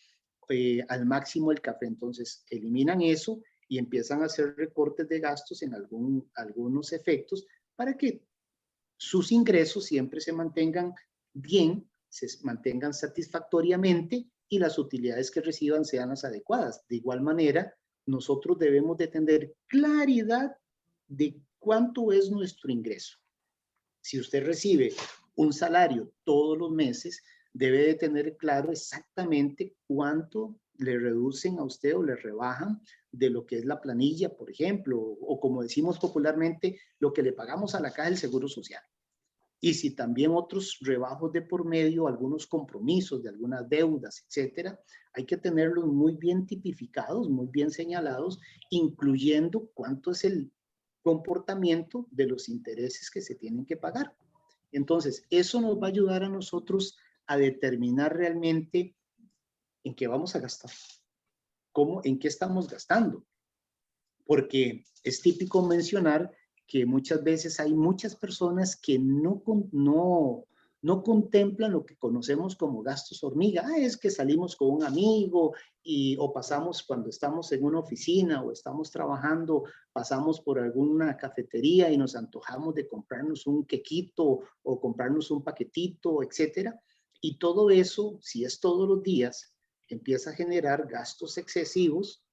al máximo el café. Entonces eliminan eso y empiezan a hacer recortes de gastos en algunos efectos para que sus ingresos siempre se mantengan bien, se mantengan satisfactoriamente y las utilidades que reciban sean las adecuadas. De igual manera, nosotros debemos de tener claridad de cuánto es nuestro ingreso. Si usted recibe un salario todos los meses, debe de tener claro exactamente cuánto le reducen a usted o le rebajan de lo que es la planilla, por ejemplo, o como decimos popularmente, lo que le pagamos a la Caja del Seguro Social. Y si también otros rebajos de por medio, algunos compromisos de algunas deudas, etcétera, hay que tenerlos muy bien tipificados, muy bien señalados, incluyendo cuánto es el comportamiento de los intereses que se tienen que pagar. Entonces, eso nos va a ayudar a nosotros a determinar realmente en qué vamos a gastar, en qué estamos gastando. Porque es típico mencionar que muchas veces hay muchas personas que no contemplan lo que conocemos como gastos hormiga. Es que salimos con un amigo o pasamos cuando estamos en una oficina o estamos trabajando, pasamos por alguna cafetería y nos antojamos de comprarnos un quequito o comprarnos un paquetito, etcétera. Y todo eso, si es todos los días, empieza a generar gastos excesivos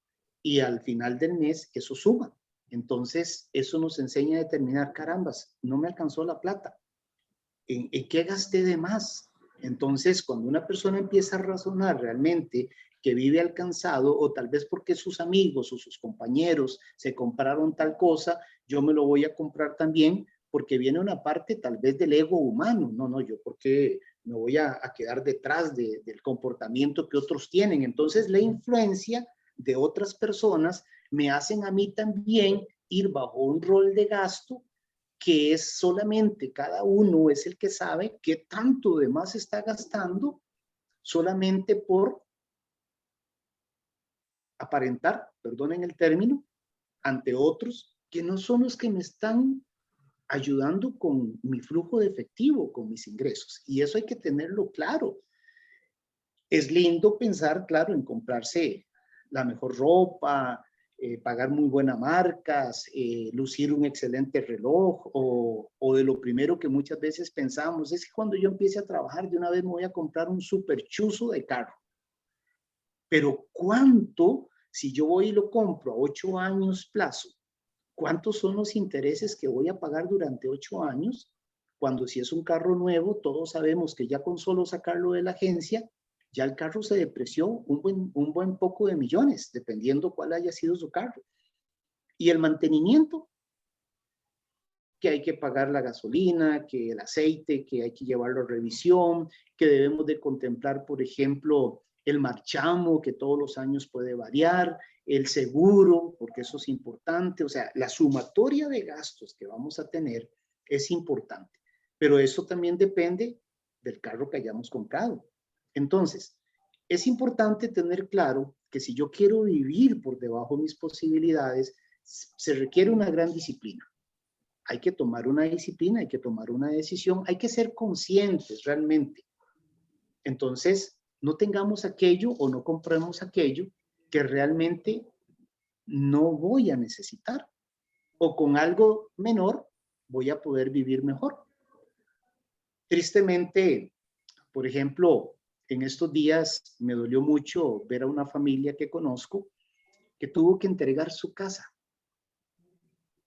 y al final del mes eso suma. Entonces, eso nos enseña a determinar, carambas, no me alcanzó la plata. ¿En qué gasté de más? Entonces, cuando una persona empieza a razonar realmente que vive alcanzado, o tal vez porque sus amigos o sus compañeros se compraron tal cosa, yo me lo voy a comprar también, porque viene una parte tal vez del ego humano. No, yo porque me voy a quedar detrás del comportamiento que otros tienen. Entonces, la influencia de otras personas me hacen a mí también ir bajo un rol de gasto que es solamente cada uno es el que sabe qué tanto de más está gastando solamente por aparentar, perdonen el término, ante otros que no son los que me están ayudando con mi flujo de efectivo, con mis ingresos. Y eso hay que tenerlo claro. Es lindo pensar, claro, en comprarse la mejor ropa, pagar muy buenas marcas, lucir un excelente reloj o de lo primero que muchas veces pensamos es que cuando yo empiece a trabajar de una vez me voy a comprar un super chuzo de carro. Pero ¿cuánto, si yo voy y lo compro a 8 años plazo, cuántos son los intereses que voy a pagar durante 8 años? Cuando si es un carro nuevo, todos sabemos que ya con solo sacarlo de la agencia, ya el carro se depreció un buen poco de millones, dependiendo cuál haya sido su carro. Y el mantenimiento, que hay que pagar la gasolina, que el aceite, que hay que llevarlo a revisión, que debemos de contemplar, por ejemplo, el marchamo, que todos los años puede variar, el seguro, porque eso es importante. O sea, la sumatoria de gastos que vamos a tener es importante, pero eso también depende del carro que hayamos comprado. Entonces, es importante tener claro que si yo quiero vivir por debajo de mis posibilidades, se requiere una gran disciplina. Hay que tomar una disciplina, hay que tomar una decisión, hay que ser conscientes realmente. Entonces, no tengamos aquello o no compremos aquello que realmente no voy a necesitar, o con algo menor voy a poder vivir mejor. Tristemente, por ejemplo, en estos días me dolió mucho ver a una familia que conozco que tuvo que entregar su casa.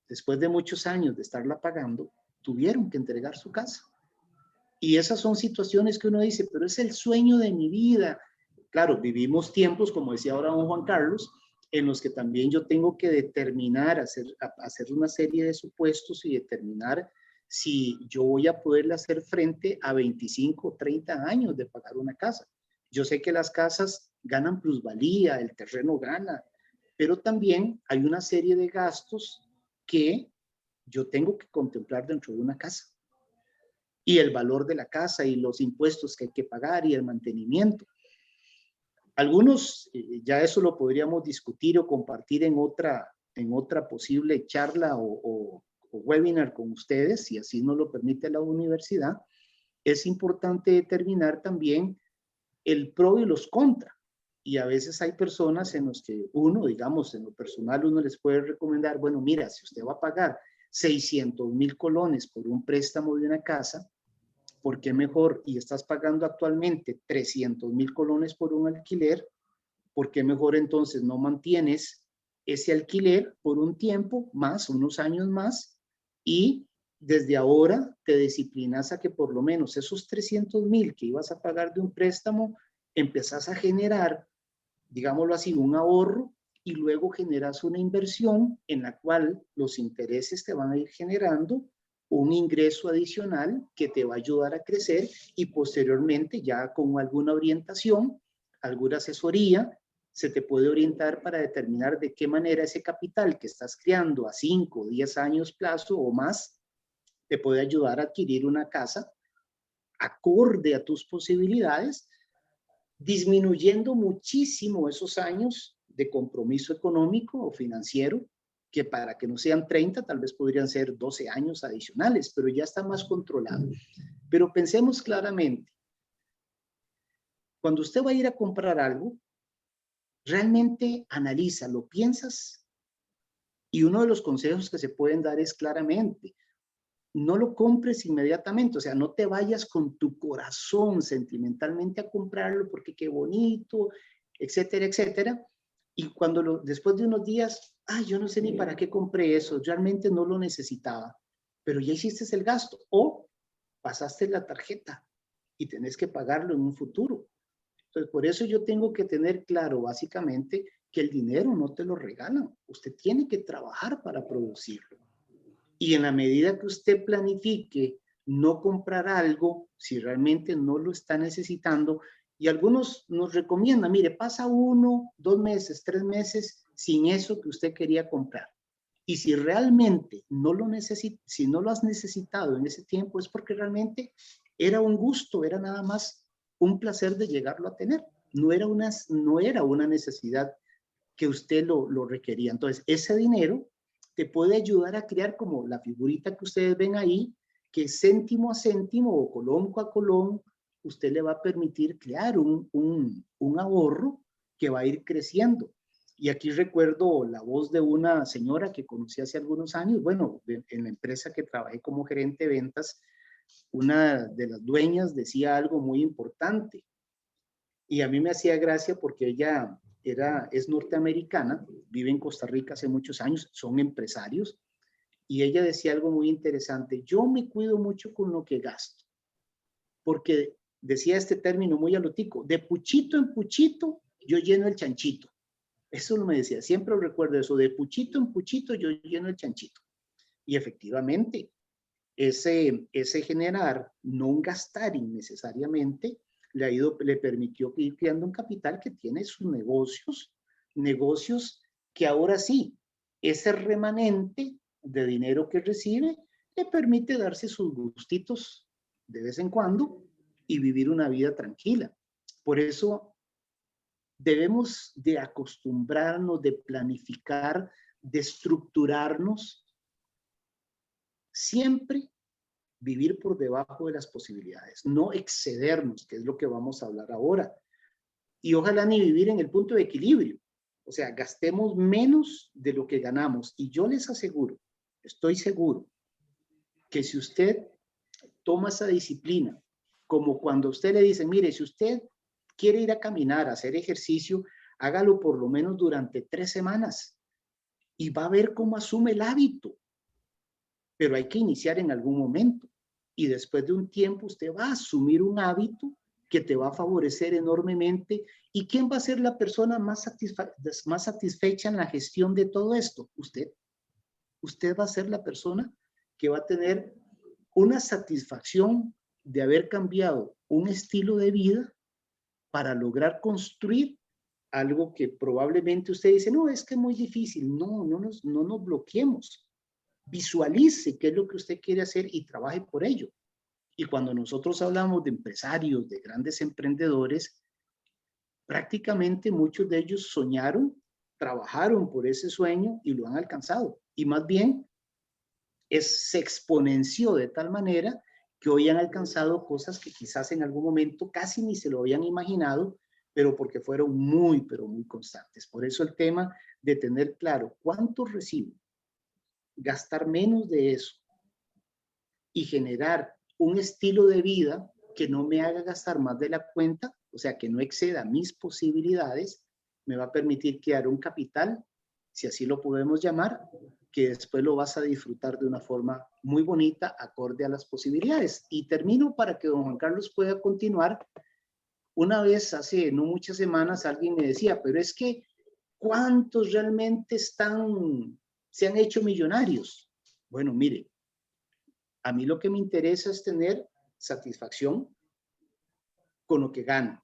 Después de muchos años de estarla pagando, tuvieron que entregar su casa. Y esas son situaciones que uno dice, pero es el sueño de mi vida. Claro, vivimos tiempos, como decía ahora don Juan Carlos, en los que también yo tengo que determinar, hacer una serie de supuestos y determinar si yo voy a poderle hacer frente a 25 o 30 años de pagar una casa. Yo sé que las casas ganan plusvalía, el terreno gana, pero también hay una serie de gastos que yo tengo que contemplar dentro de una casa. Y el valor de la casa y los impuestos que hay que pagar y el mantenimiento. Algunos, ya eso lo podríamos discutir o compartir en otra posible charla o webinar con ustedes, si así nos lo permite la universidad. Es importante determinar también el pro y los contra. Y a veces hay personas en los que uno, digamos, en lo personal, uno les puede recomendar, bueno, mira, si usted va a pagar 600,000 colones por un préstamo de una casa, ¿por qué mejor? Y estás pagando actualmente 300,000 colones por un alquiler, ¿por qué mejor entonces no mantienes ese alquiler por un tiempo más, unos años más, y desde ahora te disciplinas a que por lo menos esos 300,000 que ibas a pagar de un préstamo, empezás a generar, digámoslo así, un ahorro, y luego generas una inversión en la cual los intereses te van a ir generando un ingreso adicional que te va a ayudar a crecer, y posteriormente ya con alguna orientación, alguna asesoría, se te puede orientar para determinar de qué manera ese capital que estás creando a 5 o 10 años plazo o más te puede ayudar a adquirir una casa acorde a tus posibilidades, disminuyendo muchísimo esos años de compromiso económico o financiero, que para que no sean 30, tal vez podrían ser 12 años adicionales, pero ya está más controlado. Pero pensemos claramente, cuando usted va a ir a comprar algo, realmente analiza, lo piensas, y uno de los consejos que se pueden dar es claramente, no lo compres inmediatamente, o sea, no te vayas con tu corazón sentimentalmente a comprarlo porque qué bonito, etcétera, etcétera. Y cuando después de unos días, yo no sé ni para qué compré eso, realmente no lo necesitaba, pero ya hiciste el gasto o pasaste la tarjeta y tenés que pagarlo en un futuro. Entonces, por eso yo tengo que tener claro básicamente que el dinero no te lo regalan, usted tiene que trabajar para producirlo. Y en la medida que usted planifique no comprar algo, si realmente no lo está necesitando, y algunos nos recomiendan, mire, pasa 1, 2 meses, 3 meses sin eso que usted quería comprar. Y si realmente no lo si no lo has necesitado en ese tiempo, es porque realmente era un gusto, era nada más un placer de llegarlo a tener. No era una necesidad que usted lo requería. Entonces, ese dinero te puede ayudar a crear como la figurita que ustedes ven ahí, que céntimo a céntimo o colón a colón, usted le va a permitir crear un ahorro que va a ir creciendo. Y aquí recuerdo la voz de una señora que conocí hace algunos años, bueno, en la empresa que trabajé como gerente de ventas, una de las dueñas decía algo muy importante. Y a mí me hacía gracia porque ella es norteamericana, vive en Costa Rica hace muchos años, son empresarios, y ella decía algo muy interesante: yo me cuido mucho con lo que gasto, porque decía este término muy alotico, de puchito en puchito yo lleno el chanchito. Eso me decía, siempre lo recuerdo eso, de puchito en puchito yo lleno el chanchito. Y efectivamente, ese generar, no gastar innecesariamente, le permitió ir creando un capital que tiene sus negocios que ahora sí, ese remanente de dinero que recibe le permite darse sus gustitos de vez en cuando y vivir una vida tranquila. Por eso debemos de acostumbrarnos, de planificar, de estructurarnos, siempre vivir por debajo de las posibilidades, no excedernos, que es lo que vamos a hablar ahora. Y ojalá ni vivir en el punto de equilibrio. O sea, gastemos menos de lo que ganamos. Y yo les aseguro, estoy seguro, que si usted toma esa disciplina, como cuando a usted le dicen, mire, si usted quiere ir a caminar, a hacer ejercicio, hágalo por lo menos durante 3 semanas y va a ver cómo asume el hábito. Pero hay que iniciar en algún momento. Y después de un tiempo usted va a asumir un hábito que te va a favorecer enormemente. ¿Y quién va a ser la persona más satisfecha en la gestión de todo esto? Usted. Usted va a ser la persona que va a tener una satisfacción de haber cambiado un estilo de vida para lograr construir algo que probablemente usted dice, no, es que es muy difícil. No nos bloqueemos. Visualice qué es lo que usted quiere hacer y trabaje por ello. Y cuando nosotros hablamos de empresarios, de grandes emprendedores, prácticamente muchos de ellos soñaron, trabajaron por ese sueño y lo han alcanzado. Y más bien, se exponenció de tal manera que hoy han alcanzado cosas que quizás en algún momento casi ni se lo habían imaginado, pero porque fueron pero muy constantes. Por eso el tema de tener claro cuánto recibo, gastar menos de eso y generar un estilo de vida que no me haga gastar más de la cuenta, o sea, que no exceda mis posibilidades, me va a permitir crear un capital, si así lo podemos llamar, que después lo vas a disfrutar de una forma muy bonita, acorde a las posibilidades. Y termino para que don Juan Carlos pueda continuar. Una vez, hace no muchas semanas, alguien me decía, pero es que, ¿cuántos realmente se han hecho millonarios? Bueno, mire, a mí lo que me interesa es tener satisfacción con lo que gano.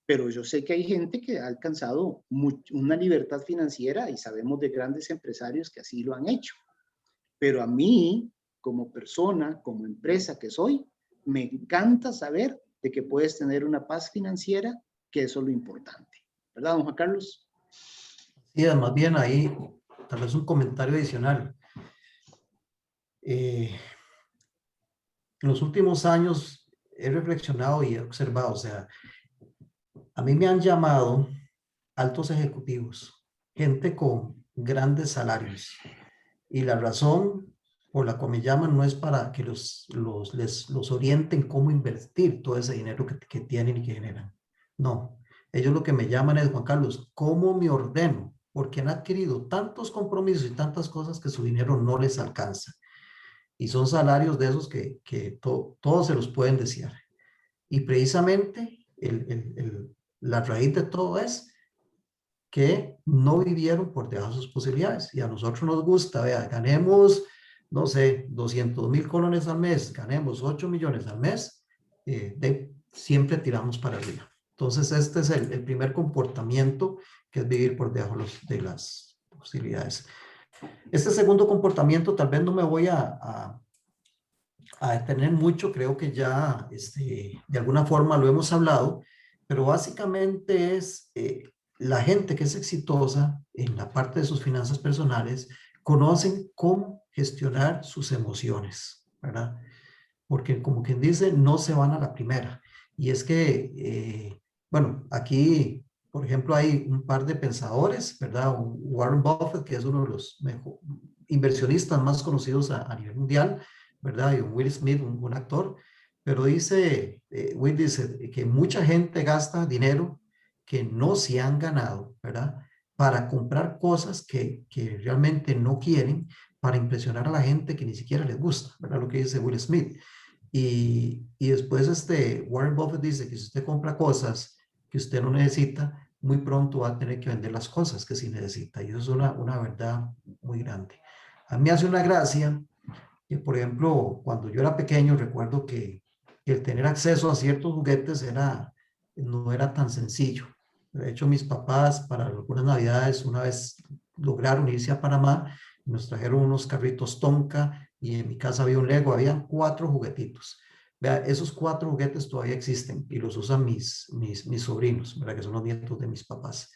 Pero yo sé que hay gente que ha alcanzado una libertad financiera y sabemos de grandes empresarios que así lo han hecho. Pero a mí, como persona, como empresa que soy, me encanta saber de que puedes tener una paz financiera, que eso es lo importante. ¿Verdad, don Juan Carlos? Sí, más bien ahí, tal vez un comentario adicional. En los últimos años he reflexionado y he observado, o sea, a mí me han llamado altos ejecutivos, gente con grandes salarios. Y la razón por la cual me llaman no es para que los orienten cómo invertir todo ese dinero que tienen y que generan. No, ellos lo que me llaman es, Juan Carlos, ¿cómo me ordeno? Porque han adquirido tantos compromisos y tantas cosas que su dinero no les alcanza. Y son salarios de esos que todos se los pueden desear. Y precisamente la raíz de todo es que no vivieron por debajo de sus posibilidades. Y a nosotros nos gusta, vea, ganemos, no sé, 200,000 colones al mes, ganemos 8 millones al mes, siempre tiramos para arriba. Entonces, este es el primer comportamiento, que es vivir por debajo de las posibilidades. Este segundo comportamiento, tal vez no me voy a detener mucho, creo que ya de alguna forma lo hemos hablado, pero básicamente es la gente que es exitosa en la parte de sus finanzas personales, conocen cómo gestionar sus emociones, ¿verdad? Porque como quien dice, no se van a la primera. Y es que, bueno, aquí, por ejemplo, hay un par de pensadores, ¿verdad? Warren Buffett, que es uno de los inversionistas más conocidos a nivel mundial, ¿verdad? Y Will Smith, un actor, pero dice, Will dice que mucha gente gasta dinero que no se han ganado, ¿verdad? Para comprar cosas que realmente no quieren, para impresionar a la gente que ni siquiera les gusta, ¿verdad? Lo que dice Will Smith. Y después Warren Buffett dice que si usted compra cosas que usted no necesita, muy pronto va a tener que vender las cosas que sí necesita. Y eso es una verdad muy grande. A mí hace una gracia que, por ejemplo, cuando yo era pequeño, recuerdo que el tener acceso a ciertos juguetes no era tan sencillo. De hecho, mis papás para algunas navidades una vez lograron irse a Panamá y nos trajeron unos carritos Tonka y en mi casa había un Lego, habían 4 juguetitos. Vea, esos 4 juguetes todavía existen y los usan mis sobrinos, ¿verdad? Que son los nietos de mis papás.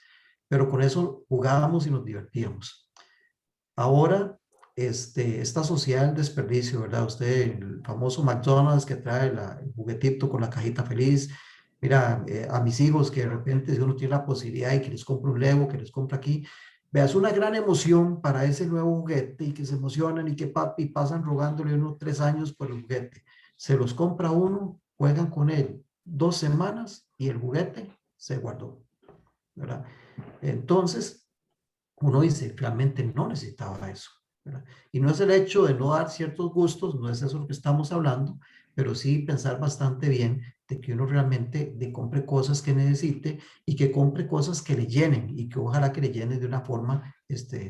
Pero con eso jugábamos y nos divertíamos. Ahora, esta sociedad del desperdicio, ¿verdad? Usted, el famoso McDonald's que trae el juguetito con la cajita feliz. Mira, a mis hijos que de repente si uno tiene la posibilidad y que les compra un Lego, que les compra aquí, veas una gran emoción para ese nuevo juguete y que se emocionan y que papi pasan rogándole unos 3 años por el juguete. Se los compra uno, juegan con él 2 semanas y el juguete se guardó, ¿verdad? Entonces, uno dice, realmente no necesitaba eso, ¿verdad? Y no es el hecho de no dar ciertos gustos, no es eso lo que estamos hablando, pero sí pensar bastante bien de que uno realmente compre cosas que necesite y que compre cosas que le llenen y que ojalá que le llenen de una forma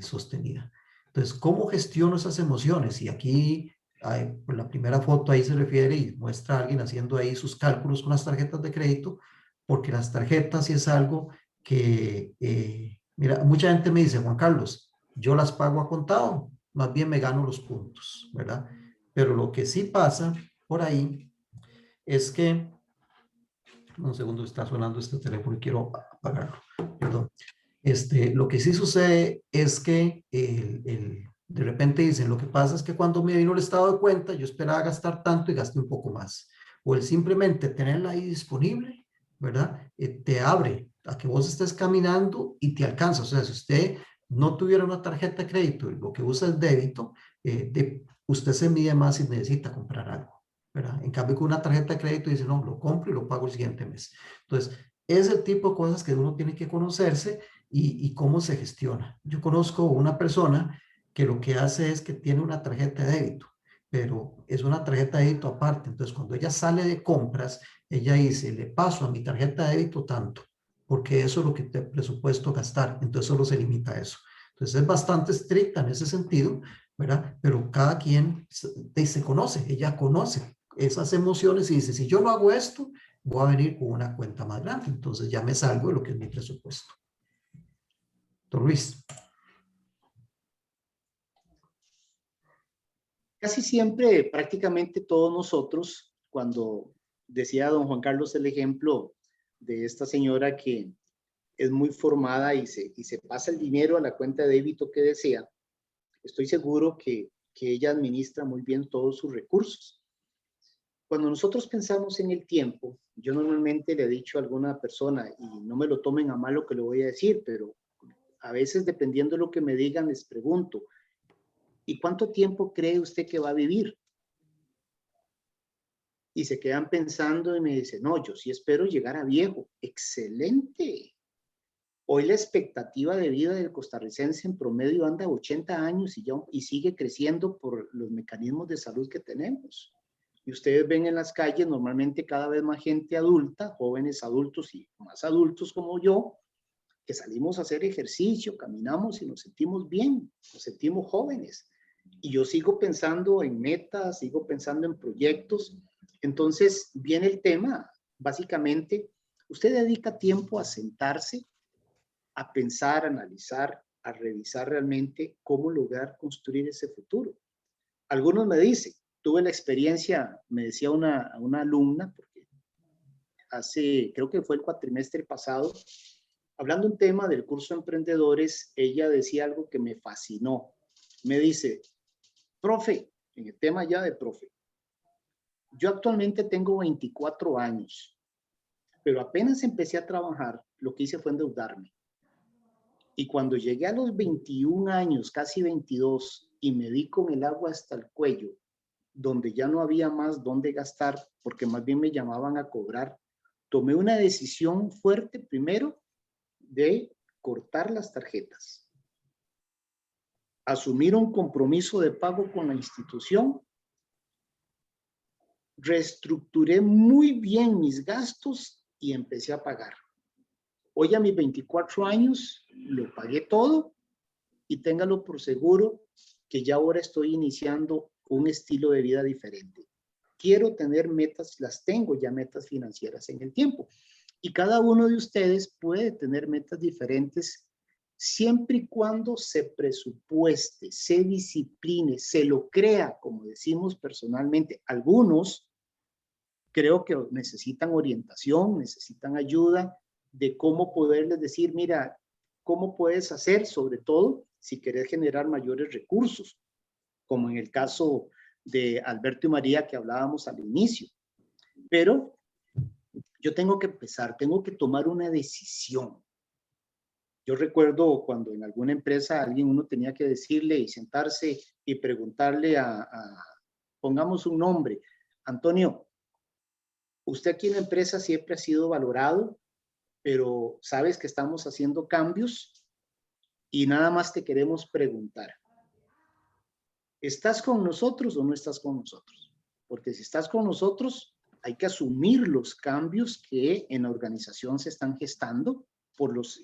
sostenida. Entonces, ¿cómo gestiono esas emociones? Y aquí, por la primera foto ahí se refiere y muestra a alguien haciendo ahí sus cálculos con las tarjetas de crédito, porque las tarjetas sí es algo que mira, mucha gente me dice, Juan Carlos, yo las pago a contado, más bien me gano los puntos, ¿verdad? Pero lo que sí pasa por ahí es que, un segundo, está sonando este teléfono y quiero apagarlo, perdón. Lo que sí sucede es que de repente dicen, lo que pasa es que cuando me vino el estado de cuenta, yo esperaba gastar tanto y gasté un poco más. O el simplemente tenerla ahí disponible, ¿verdad? Te abre a que vos estés caminando y te alcanza. O sea, si usted no tuviera una tarjeta de crédito y lo que usa es débito, usted se mide más si necesita comprar algo, ¿verdad? En cambio, con una tarjeta de crédito dice, no, lo compro y lo pago el siguiente mes. Entonces, es el tipo de cosas que uno tiene que conocerse y cómo se gestiona. Yo conozco una persona que lo que hace es que tiene una tarjeta de débito, pero es una tarjeta de débito aparte. Entonces, cuando ella sale de compras, ella dice, le paso a mi tarjeta de débito tanto, porque eso es lo que te presupuesto gastar. Entonces, solo se limita a eso. Entonces, es bastante estricta en ese sentido, ¿verdad? Pero cada quien se conoce, ella conoce esas emociones y dice, si yo no hago esto, voy a venir con una cuenta más grande. Entonces, ya me salgo de lo que es mi presupuesto. Don Luis. Casi siempre, prácticamente todos nosotros, cuando decía don Juan Carlos el ejemplo de esta señora que es muy formada y se pasa el dinero a la cuenta de débito que desea, estoy seguro que ella administra muy bien todos sus recursos. Cuando nosotros pensamos en el tiempo, yo normalmente le he dicho a alguna persona, y no me lo tomen a mal lo que le voy a decir, pero a veces dependiendo de lo que me digan, les pregunto, ¿y cuánto tiempo cree usted que va a vivir? Y se quedan pensando y me dicen, no, yo sí espero llegar a viejo. ¡Excelente! Hoy la expectativa de vida del costarricense en promedio anda a 80 años y sigue creciendo por los mecanismos de salud que tenemos. Y ustedes ven en las calles normalmente cada vez más gente adulta, jóvenes adultos y más adultos como yo, que salimos a hacer ejercicio, caminamos y nos sentimos bien, nos sentimos jóvenes. Y yo sigo pensando en metas, sigo pensando en proyectos. Entonces viene el tema, básicamente, usted dedica tiempo a sentarse, a pensar, a analizar, a revisar realmente cómo lograr construir ese futuro. Algunos me dicen, tuve la experiencia, me decía una alumna, porque creo que fue el cuatrimestre pasado, hablando un tema del curso de emprendedores, ella decía algo que me fascinó. Me dice, profe, en el tema ya de profe, yo actualmente tengo 24 años, pero apenas empecé a trabajar, lo que hice fue endeudarme. Y cuando llegué a los 21 años, casi 22, y me di con el agua hasta el cuello, donde ya no había más dónde gastar, porque más bien me llamaban a cobrar, tomé una decisión fuerte primero de cortar las tarjetas, asumir un compromiso de pago con la institución, reestructuré muy bien mis gastos y empecé a pagar. Hoy a mis 24 años lo pagué todo y téngalo por seguro que ya ahora estoy iniciando un estilo de vida diferente. Quiero tener metas, las tengo ya metas financieras en el tiempo. Y cada uno de ustedes puede tener metas diferentes siempre y cuando se presupueste, se discipline, se lo crea, como decimos personalmente. Algunos creo que necesitan orientación, necesitan ayuda de cómo poderles decir, mira, cómo puedes hacer, sobre todo si querés generar mayores recursos, como en el caso de Alberto y María que hablábamos al inicio. Pero yo tengo que empezar, tengo que tomar una decisión. Yo recuerdo cuando en alguna empresa uno tenía que decirle y sentarse y preguntarle pongamos un nombre, Antonio, usted aquí en la empresa siempre ha sido valorado, pero sabes que estamos haciendo cambios y nada más te queremos preguntar, ¿estás con nosotros o no estás con nosotros? Porque si estás con nosotros, hay que asumir los cambios que en la organización se están gestando por las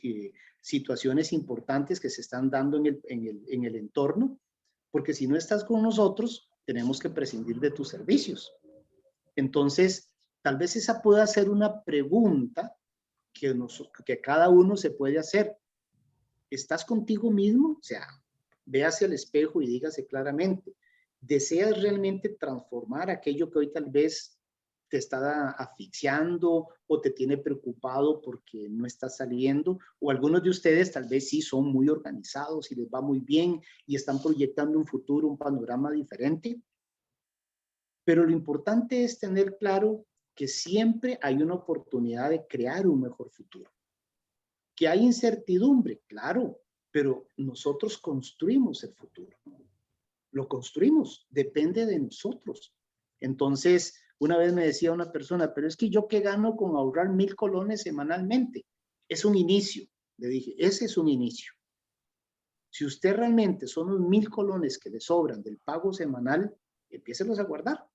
situaciones importantes que se están dando en el entorno, porque si no estás con nosotros, tenemos que prescindir de tus servicios. Entonces, tal vez esa pueda ser una pregunta que cada uno se puede hacer. ¿Estás contigo mismo? O sea, ve hacia el espejo y dígase claramente, ¿deseas realmente transformar aquello que hoy tal vez te está asfixiando o te tiene preocupado porque no está saliendo? O algunos de ustedes tal vez sí son muy organizados y les va muy bien y están proyectando un futuro, un panorama diferente. Pero lo importante es tener claro que siempre hay una oportunidad de crear un mejor futuro. ¿Que hay incertidumbre? Claro, pero nosotros construimos el futuro. Lo construimos, depende de nosotros. Entonces, una vez me decía una persona, pero es que yo qué gano con ahorrar 1,000 colones semanalmente. Es un inicio. Le dije, ese es un inicio. Si usted realmente son los 1,000 colones que le sobran del pago semanal, empiécelos a guardar.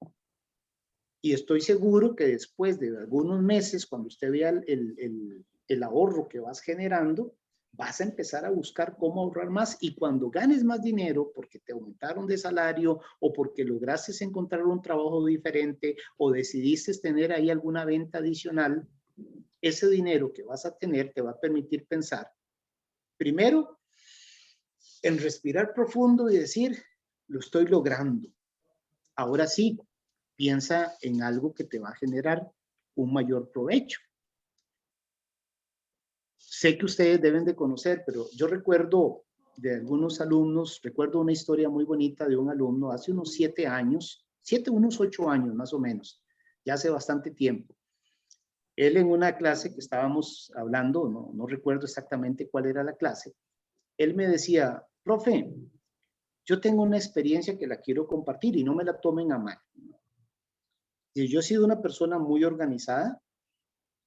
Y estoy seguro que después de algunos meses, cuando usted vea el ahorro que vas generando, vas a empezar a buscar cómo ahorrar más. Y cuando ganes más dinero, porque te aumentaron de salario o porque lograste encontrar un trabajo diferente o decidiste tener ahí alguna venta adicional, ese dinero que vas a tener te va a permitir pensar, primero, en respirar profundo y decir, lo estoy logrando. Ahora sí, piensa en algo que te va a generar un mayor provecho. Sé que ustedes deben de conocer, pero yo recuerdo de algunos alumnos, recuerdo una historia muy bonita de un alumno hace unos 7 años, unos 8 años más o menos, ya hace bastante tiempo. Él en una clase que estábamos hablando, no recuerdo exactamente cuál era la clase, él me decía, profe, yo tengo una experiencia que la quiero compartir y no me la tomen a mal. Y yo he sido una persona muy organizada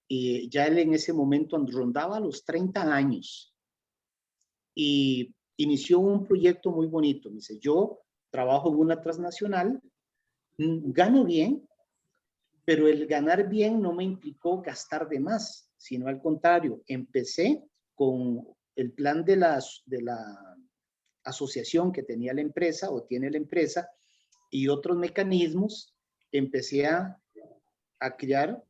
y ya él en ese momento rondaba los 30 años y inició un proyecto muy bonito. Me dice, yo trabajo en una transnacional, gano bien, pero el ganar bien no me implicó gastar de más, sino al contrario, empecé con el plan de la asociación que tenía la empresa o tiene la empresa y otros mecanismos, empecé a crear,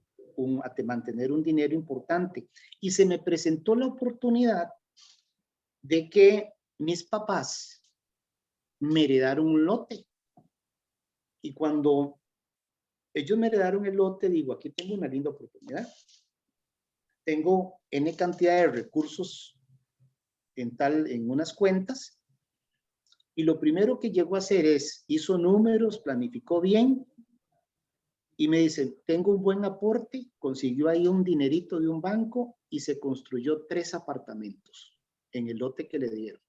a mantener un dinero importante. Y se me presentó la oportunidad de que mis papás me heredaron un lote. Y cuando ellos me heredaron el lote, digo, aquí tengo una linda oportunidad. Tengo N cantidad de recursos en unas cuentas. Y lo primero que llegó a hacer es, hizo números, planificó bien y me dice, tengo un buen aporte, consiguió ahí un dinerito de un banco y se construyó 3 apartamentos en el lote que le dieron.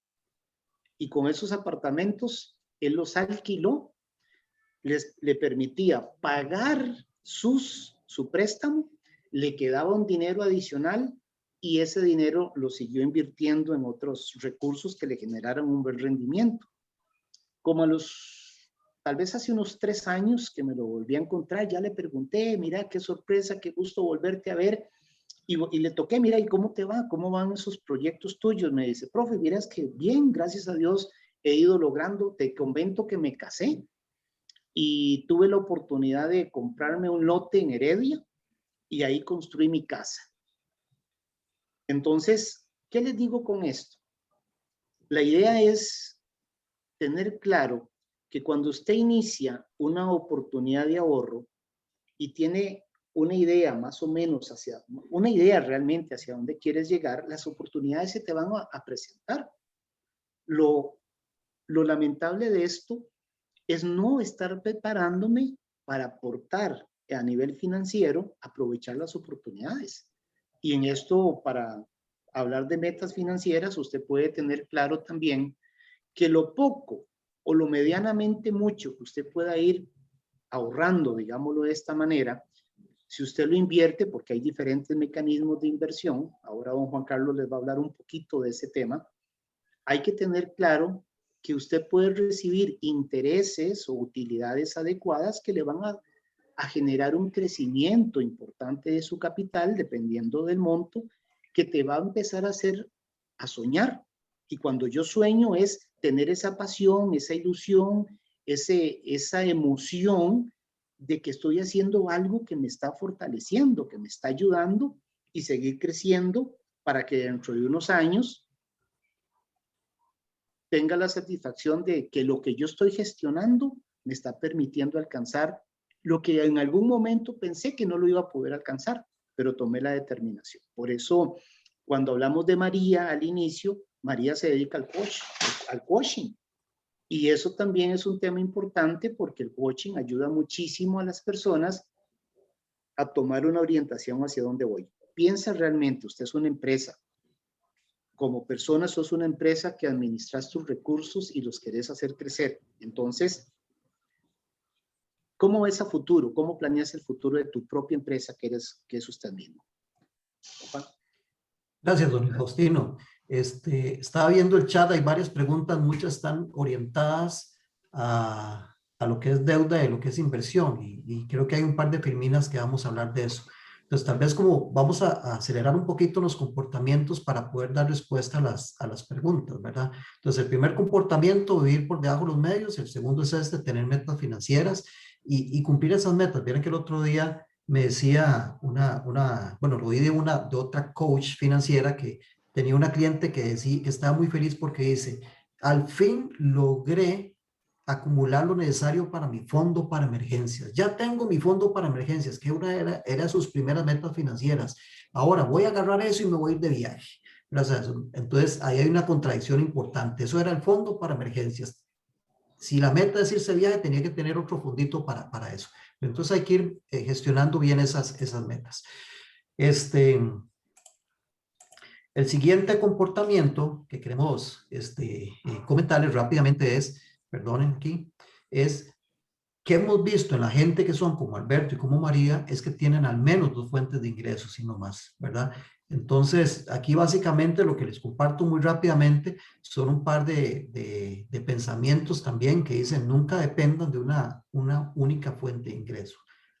Y con esos apartamentos, él los alquiló, le permitía pagar su préstamo, le quedaba un dinero adicional y ese dinero lo siguió invirtiendo en otros recursos que le generaron un buen rendimiento. Como tal vez hace unos 3 años que me lo volví a encontrar, ya le pregunté, mira, qué sorpresa, qué gusto volverte a ver. Y le toqué, mira, ¿y cómo te va? ¿Cómo van esos proyectos tuyos? Me dice, profe, miras que bien, gracias a Dios, he ido logrando, te comento que me casé y tuve la oportunidad de comprarme un lote en Heredia y ahí construí mi casa. Entonces, ¿qué les digo con esto? La idea es tener claro que cuando usted inicia una oportunidad de ahorro y tiene una idea más o menos una idea realmente hacia dónde quieres llegar, las oportunidades se te van a presentar. Lo lamentable de esto es no estar preparándome para aportar a nivel financiero, aprovechar las oportunidades. Y en esto, para hablar de metas financieras, usted puede tener claro también que lo poco o lo medianamente mucho que usted pueda ir ahorrando, digámoslo de esta manera, si usted lo invierte, porque hay diferentes mecanismos de inversión, ahora don Juan Carlos les va a hablar un poquito de ese tema, hay que tener claro que usted puede recibir intereses o utilidades adecuadas que le van a generar un crecimiento importante de su capital, dependiendo del monto, que te va a empezar a hacer a soñar. Y cuando yo sueño es tener esa pasión, esa ilusión, esa emoción de que estoy haciendo algo que me está fortaleciendo, que me está ayudando y seguir creciendo para que dentro de unos años tenga la satisfacción de que lo que yo estoy gestionando me está permitiendo alcanzar lo que en algún momento pensé que no lo iba a poder alcanzar, pero tomé la determinación. Por eso, cuando hablamos de María al inicio, María se dedica al coaching. Y eso también es un tema importante porque el coaching ayuda muchísimo a las personas a tomar una orientación hacia dónde voy. Piensa realmente, usted es una empresa, como persona sos una empresa que administras tus recursos y los querés hacer crecer. Entonces, ¿cómo ves a futuro? ¿Cómo planeas el futuro de tu propia empresa que es usted mismo? Juan. Gracias, don Faustino. Estaba viendo el chat, hay varias preguntas, muchas están orientadas a lo que es deuda y lo que es inversión, y creo que hay un par de filminas que vamos a hablar de eso. Entonces, tal vez como vamos a acelerar un poquito los comportamientos para poder dar respuesta a las preguntas, ¿verdad? Entonces, el primer comportamiento, vivir por debajo de los medios. El segundo es tener metas financieras y cumplir esas metas. Vieron que el otro día me decía bueno, lo oí de otra coach financiera que tenía una cliente que decía que estaba muy feliz porque dice, al fin logré acumular lo necesario para mi fondo para emergencias. Ya tengo mi fondo para emergencias, que era sus primeras metas financieras. Ahora voy a agarrar eso y me voy a ir de viaje. Gracias a eso. Entonces, ahí hay una contradicción importante. Eso era el fondo para emergencias. Si la meta es irse de viaje, tenía que tener otro fondito para eso. Entonces hay que ir gestionando bien esas metas. El siguiente comportamiento que queremos comentarles rápidamente perdonen aquí, es que hemos visto en la gente que son como Alberto y como María, es que tienen al menos 2 fuentes de ingresos y no más, ¿verdad? Entonces, aquí básicamente lo que les comparto muy rápidamente son un par de pensamientos también que dicen, nunca dependan de una única fuente de ingreso.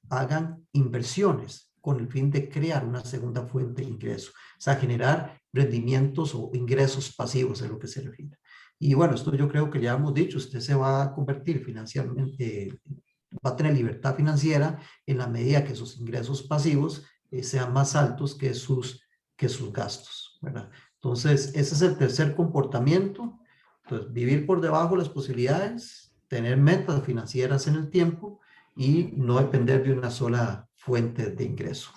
Hagan inversiones con el fin de crear una segunda fuente de ingreso, o sea, generar rendimientos o ingresos pasivos es lo que se refiere. Y bueno, esto yo creo que ya hemos dicho, usted se va a convertir financieramente, va a tener libertad financiera en la medida que sus ingresos pasivos sean más altos que sus gastos, ¿verdad? Entonces, ese es el tercer comportamiento. Entonces, vivir por debajo de las posibilidades, tener metas financieras en el tiempo y no depender de una sola fuente de ingreso.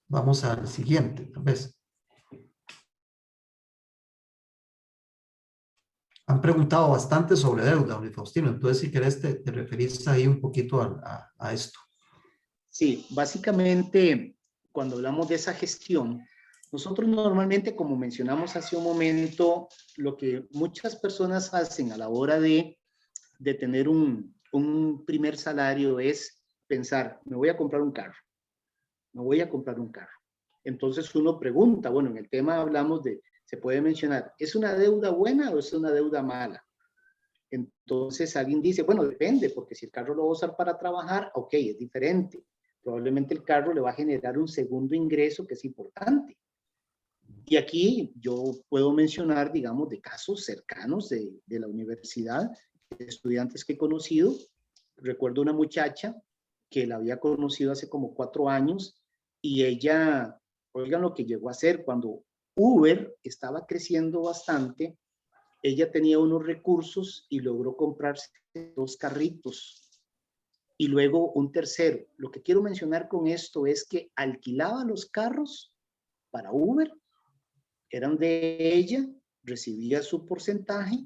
Vamos al siguiente, tal vez. Han preguntado bastante sobre deuda, don Faustino. Entonces, si querés, te referís ahí un poquito a esto. Sí, básicamente, cuando hablamos de esa gestión, nosotros normalmente, como mencionamos hace un momento, lo que muchas personas hacen a la hora de tener un primer salario es pensar, me voy a comprar un carro, me voy a comprar un carro. Entonces uno pregunta, bueno, en el tema hablamos de, se puede mencionar, ¿es una deuda buena o es una deuda mala? Entonces alguien dice, bueno, depende, porque si el carro lo va a usar para trabajar, ok, es diferente. Probablemente el carro le va a generar un segundo ingreso que es importante. Y aquí yo puedo mencionar, digamos, de casos cercanos de la universidad, de estudiantes que he conocido. Recuerdo una muchacha que la había conocido hace como 4 años y ella, oigan lo que llegó a hacer cuando Uber estaba creciendo bastante, ella tenía unos recursos y logró comprarse 2 carritos y luego un tercero. Lo que quiero mencionar con esto es que alquilaba los carros para Uber, eran de ella, recibía su porcentaje,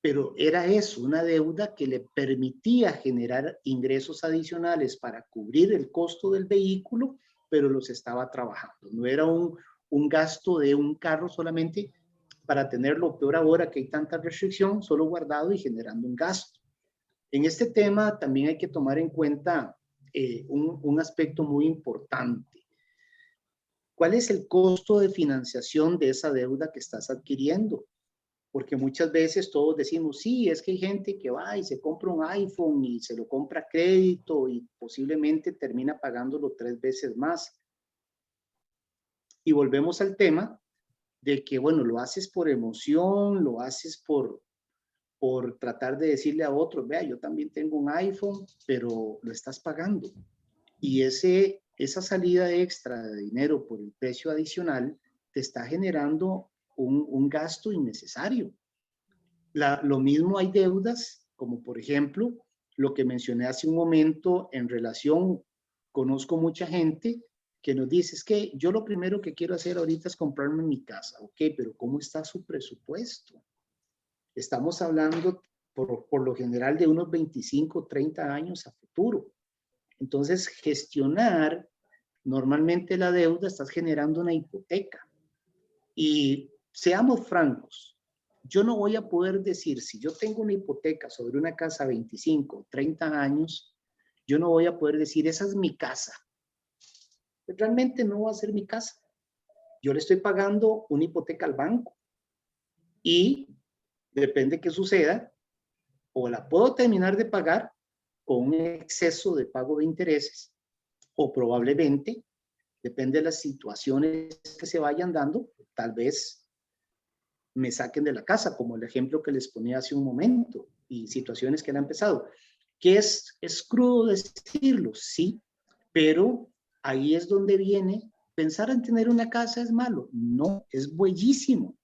pero era eso, una deuda que le permitía generar ingresos adicionales para cubrir el costo del vehículo, pero los estaba trabajando. No era un gasto de un carro solamente para tenerlo, peor ahora que hay tanta restricción, solo guardado y generando un gasto. En este tema también hay que tomar en cuenta un aspecto muy importante. ¿Cuál es el costo de financiación de esa deuda que estás adquiriendo? Porque muchas veces todos decimos, sí, es que hay gente que va y se compra un iPhone y se lo compra a crédito y posiblemente termina pagándolo 3 veces más. Y volvemos al tema de que, bueno, lo haces por emoción, lo haces por tratar de decirle a otros, vea, yo también tengo un iPhone, pero lo estás pagando. Y esa salida extra de dinero por el precio adicional te está generando un gasto innecesario. Lo mismo hay deudas, como por ejemplo, lo que mencioné hace un momento en relación, conozco mucha gente que nos dice, es que yo lo primero que quiero hacer ahorita es comprarme mi casa. Ok, pero ¿cómo está su presupuesto? Estamos hablando por lo general de unos 25, 30 años a futuro. Entonces, gestionar normalmente la deuda, estás generando una hipoteca. Y seamos francos, yo no voy a poder decir, si yo tengo una hipoteca sobre una casa 25, 30 años, yo no voy a poder decir, esa es mi casa. Realmente no va a ser mi casa. Yo le estoy pagando una hipoteca al banco y depende qué suceda, o la puedo terminar de pagar con un exceso de pago de intereses, o probablemente, depende de las situaciones que se vayan dando, tal vez me saquen de la casa, como el ejemplo que les ponía hace un momento, y situaciones que han empezado. Que es crudo decirlo, sí, pero ahí es donde viene, pensar en tener una casa es malo, no, es buenísimo.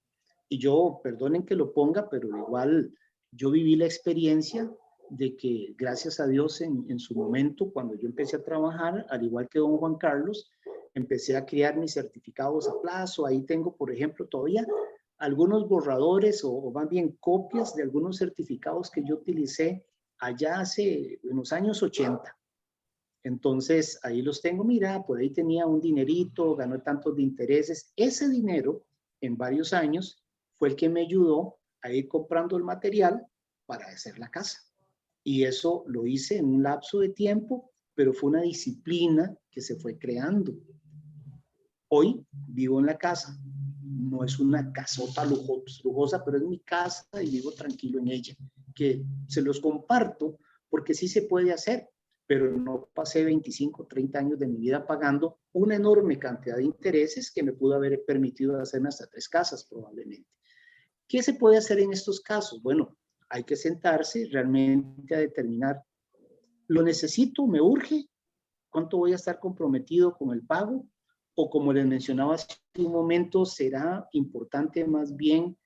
Y yo, perdonen que lo ponga, pero igual yo viví la experiencia de que, gracias a Dios, en su momento, cuando yo empecé a trabajar, al igual que don Juan Carlos, empecé a crear mis certificados a plazo. Ahí tengo, por ejemplo, todavía algunos borradores o más bien copias de algunos certificados que yo utilicé allá hace en los años 80. Entonces, ahí los tengo, mira, por ahí tenía un dinerito, ganó tantos de intereses. Ese dinero, en varios años, fue el que me ayudó a ir comprando el material para hacer la casa. Y eso lo hice en un lapso de tiempo, pero fue una disciplina que se fue creando. Hoy vivo en la casa. No es una casota lujosa, pero es mi casa y vivo tranquilo en ella. Que se los comparto porque sí se puede hacer, pero no pasé 25, 30 años de mi vida pagando una enorme cantidad de intereses que me pudo haber permitido hacer hasta 3 casas probablemente. ¿Qué se puede hacer en estos casos? Bueno, hay que sentarse realmente a determinar, ¿lo necesito? ¿Me urge? ¿Cuánto voy a estar comprometido con el pago? O como les mencionaba hace un momento, será importante más bien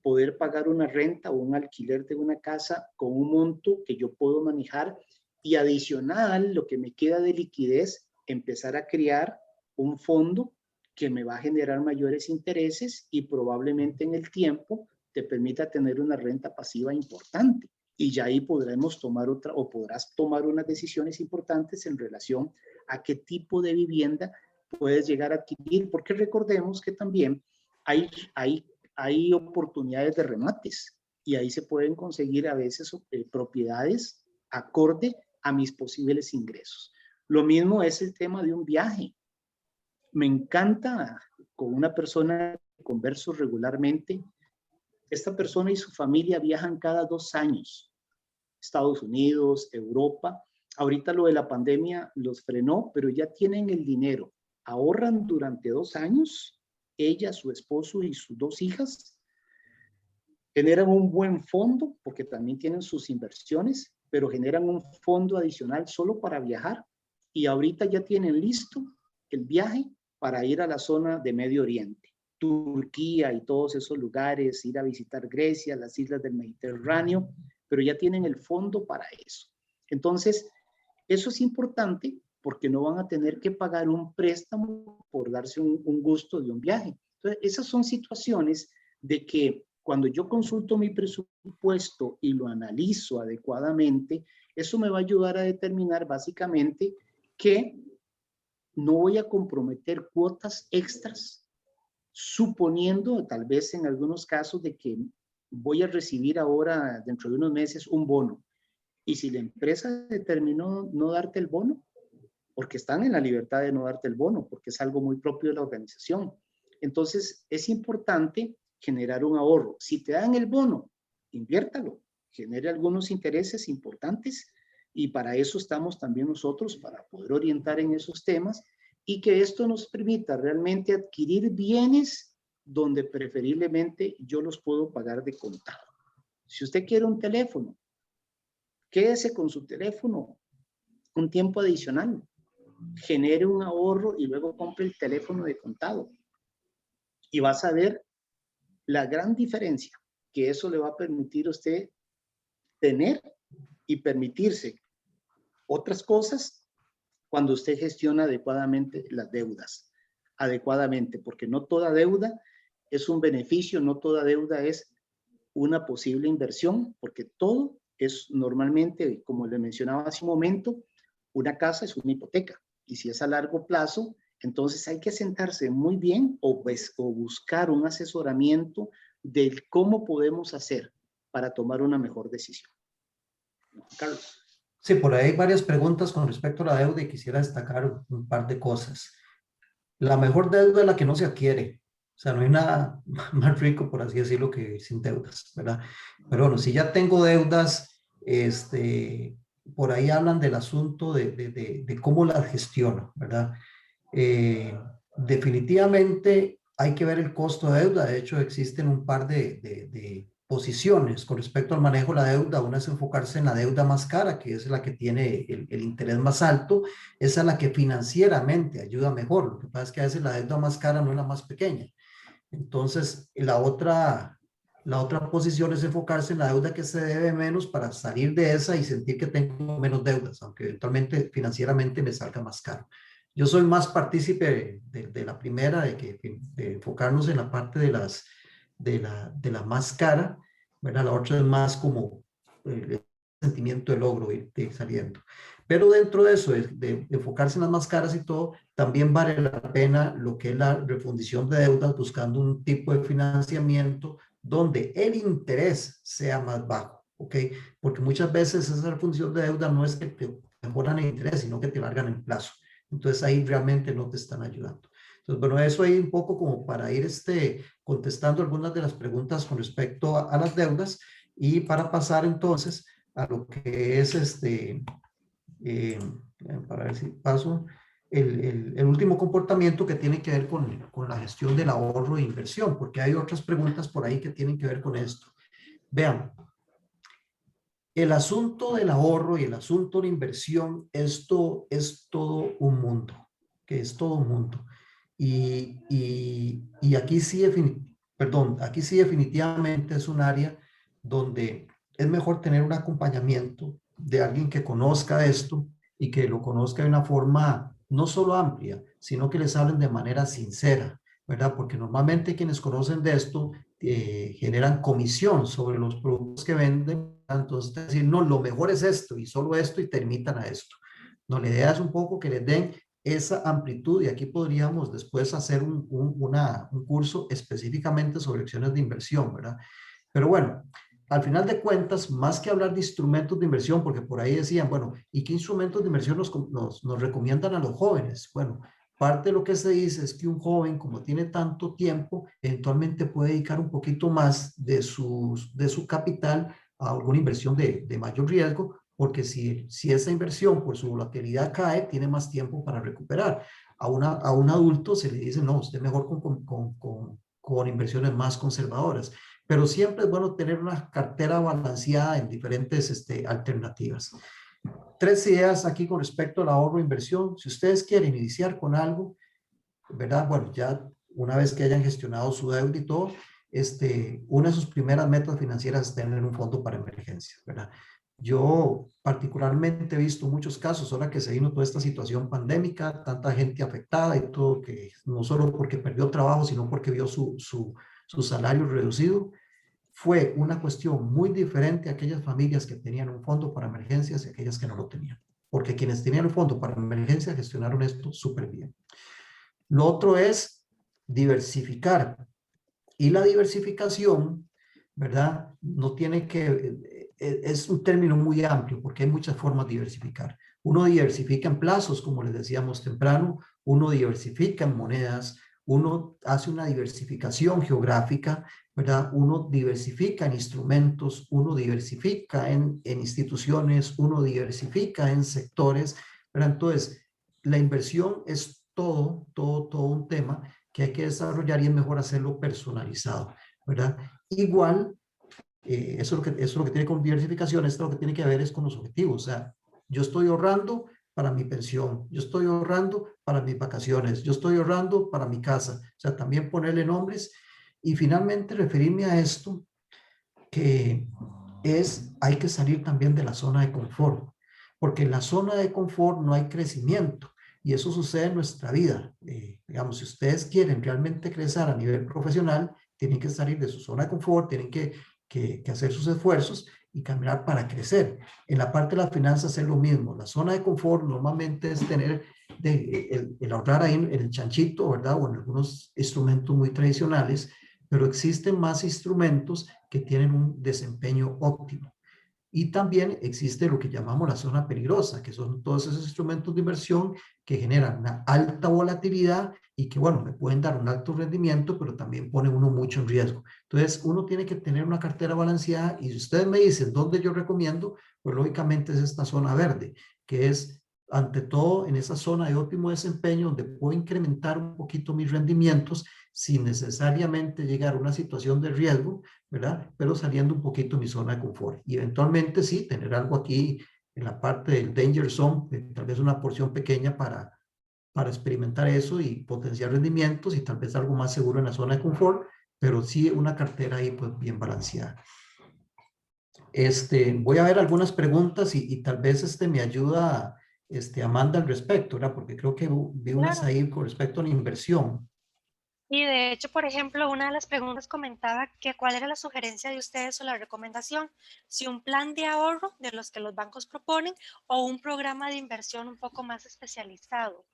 poder pagar una renta o un alquiler de una casa con un monto que yo puedo manejar y adicional, lo que me queda de liquidez, empezar a crear un fondo que me va a generar mayores intereses y probablemente en el tiempo te permita tener una renta pasiva importante. Y ya ahí podremos tomar otra o podrás tomar unas decisiones importantes en relación a qué tipo de vivienda puedes llegar a adquirir, porque recordemos que también hay oportunidades de remates y ahí se pueden conseguir a veces propiedades acorde a mis posibles ingresos. Lo mismo es el tema de un viaje. Me encanta con una persona que converso regularmente. Esta persona y su familia viajan cada 2 años. Estados Unidos, Europa. Ahorita lo de la pandemia los frenó, pero ya tienen el dinero. Ahorran durante 2 años, ella, su esposo y sus 2 hijas. Generan un buen fondo, porque también tienen sus inversiones, pero generan un fondo adicional solo para viajar. Y ahorita ya tienen listo el viaje para ir a la zona de Medio Oriente, Turquía y todos esos lugares, ir a visitar Grecia, las islas del Mediterráneo, pero ya tienen el fondo para eso. Entonces, eso es importante porque no van a tener que pagar un préstamo por darse un gusto de un viaje. Entonces, esas son situaciones de que cuando yo consulto mi presupuesto y lo analizo adecuadamente, eso me va a ayudar a determinar básicamente que no voy a comprometer cuotas extras, suponiendo tal vez en algunos casos de que voy a recibir ahora dentro de unos meses un bono. Y si la empresa determinó no darte el bono, porque están en la libertad de no darte el bono, porque es algo muy propio de la organización. Entonces, es importante generar un ahorro. Si te dan el bono, inviértalo, genere algunos intereses importantes y para eso estamos también nosotros, para poder orientar en esos temas y que esto nos permita realmente adquirir bienes donde preferiblemente yo los puedo pagar de contado. Si usted quiere un teléfono, quédese con su teléfono un tiempo adicional, genere un ahorro y luego compre el teléfono de contado. Y vas a ver la gran diferencia que eso le va a permitir a usted tener y permitirse otras cosas cuando usted gestiona adecuadamente las deudas. Adecuadamente, porque no toda deuda es un beneficio, no toda deuda es una posible inversión, porque todo es normalmente, como le mencionaba hace un momento, una casa es una hipoteca. Y si es a largo plazo, Entonces hay que sentarse muy bien o buscar un asesoramiento de cómo podemos hacer para tomar una mejor decisión. Carlos. Sí, por ahí hay varias preguntas con respecto a la deuda y quisiera destacar un par de cosas. La mejor deuda es la que no se adquiere. O sea, no hay nada más rico, por así decirlo, que vivir sin deudas, ¿verdad? Pero bueno, si ya tengo deudas, por ahí hablan del asunto de cómo las gestiono, ¿verdad? Definitivamente hay que ver el costo de deuda. De hecho, existen un par de posiciones con respecto al manejo de la deuda. Una es enfocarse en la deuda más cara, que es la que tiene el interés más alto. Esa es la que financieramente ayuda mejor. Lo que pasa es que a veces la deuda más cara no es la más pequeña. Entonces, la otra posición es enfocarse en la deuda que se debe menos para salir de esa y sentir que tengo menos deudas, aunque eventualmente financieramente me salga más caro. Yo soy más partícipe de la primera, de enfocarnos en la parte de la más cara, ¿verdad? La otra es más como el sentimiento de logro, ir saliendo. Pero dentro de eso, de enfocarse en las más caras y todo, también vale la pena lo que es la refundición de deudas, buscando un tipo de financiamiento donde el interés sea más bajo, ¿ok? Porque muchas veces esa refundición de deuda no es que te mejoran el interés, sino que te largan el plazo. Entonces ahí realmente no te están ayudando. Entonces, bueno, eso ahí un poco como para ir contestando algunas de las preguntas con respecto a las deudas y para pasar entonces a lo que es para ver si paso, el último comportamiento que tiene que ver con la gestión del ahorro e inversión, porque hay otras preguntas por ahí que tienen que ver con esto. Vean, el asunto del ahorro y el asunto de inversión, esto es todo un mundo, que es todo un mundo. Y aquí sí, aquí sí definitivamente es un área donde es mejor tener un acompañamiento de alguien que conozca esto y que lo conozca de una forma no solo amplia, sino que les hablen de manera sincera, ¿verdad? Porque normalmente quienes conocen de esto generan comisión sobre los productos que venden, entonces decir, no, lo mejor es esto y solo esto y te limitan a esto. No, la idea es un poco que les den esa amplitud y aquí podríamos después hacer un curso específicamente sobre acciones de inversión, ¿verdad? Pero bueno, al final de cuentas, más que hablar de instrumentos de inversión, porque por ahí decían, bueno, ¿y qué instrumentos de inversión nos recomiendan a los jóvenes? Bueno, parte de lo que se dice es que un joven, como tiene tanto tiempo, eventualmente puede dedicar un poquito más de su capital a alguna inversión de mayor riesgo, porque si esa inversión por su volatilidad cae, tiene más tiempo para recuperar. A un adulto se le dice, no, usted mejor con inversiones más conservadoras. Pero siempre es bueno tener una cartera balanceada en diferentes alternativas. 3 ideas aquí con respecto al ahorro e inversión. Si ustedes quieren iniciar con algo, ¿verdad? Bueno, ya una vez que hayan gestionado su deuda y todo, una de sus primeras metas financieras es tener un fondo para emergencias, ¿verdad? Yo particularmente he visto muchos casos, ahora que se vino toda esta situación pandémica, tanta gente afectada y todo, que no solo porque perdió trabajo, sino porque vio su salario reducido. Fue una cuestión muy diferente a aquellas familias que tenían un fondo para emergencias y aquellas que no lo tenían. Porque quienes tenían un fondo para emergencias gestionaron esto súper bien. Lo otro es diversificar. Y la diversificación, ¿verdad? No tiene que, es un término muy amplio porque hay muchas formas de diversificar. Uno diversifica en plazos, como les decíamos temprano, uno diversifica en monedas, uno hace una diversificación geográfica, ¿verdad? Uno diversifica en instrumentos, uno diversifica en instituciones, uno diversifica en sectores, ¿verdad? Entonces, la inversión es todo un tema que hay que desarrollar y es mejor hacerlo personalizado, ¿verdad? Igual, eso es lo que tiene con diversificación, esto lo que tiene que ver es con los objetivos, o sea, yo estoy ahorrando para mi pensión, yo estoy ahorrando para mis vacaciones, yo estoy ahorrando para mi casa, o sea, también ponerle nombres y finalmente referirme a esto que hay que salir también de la zona de confort, porque en la zona de confort no hay crecimiento y eso sucede en nuestra vida. Digamos, si ustedes quieren realmente crecer a nivel profesional, tienen que salir de su zona de confort, tienen que hacer sus esfuerzos y caminar para crecer. En la parte de las finanzas es lo mismo. La zona de confort normalmente es tener el ahorrar ahí en el chanchito, ¿verdad? O en algunos instrumentos muy tradicionales, pero existen más instrumentos que tienen un desempeño óptimo. Y también existe lo que llamamos la zona peligrosa, que son todos esos instrumentos de inversión que generan una alta volatilidad y que, bueno, me pueden dar un alto rendimiento, pero también pone uno mucho en riesgo. Entonces, uno tiene que tener una cartera balanceada y si ustedes me dicen dónde yo recomiendo, pues lógicamente es esta zona verde, que es ante todo en esa zona de óptimo desempeño donde puedo incrementar un poquito mis rendimientos sin necesariamente llegar a una situación de riesgo, ¿verdad? Pero saliendo un poquito de mi zona de confort. Y eventualmente sí, tener algo aquí en la parte del danger zone, tal vez una porción pequeña para experimentar eso y potenciar rendimientos y tal vez algo más seguro en la zona de confort, pero sí una cartera ahí pues bien balanceada. Voy a ver algunas preguntas y tal vez me ayuda Amanda al respecto, ¿verdad? Porque creo que vi unas Claro. ahí con respecto a la inversión. Y de hecho, por ejemplo, una de las preguntas comentaba que cuál era la sugerencia de ustedes o la recomendación, si un plan de ahorro de los que los bancos proponen o un programa de inversión un poco más especializado.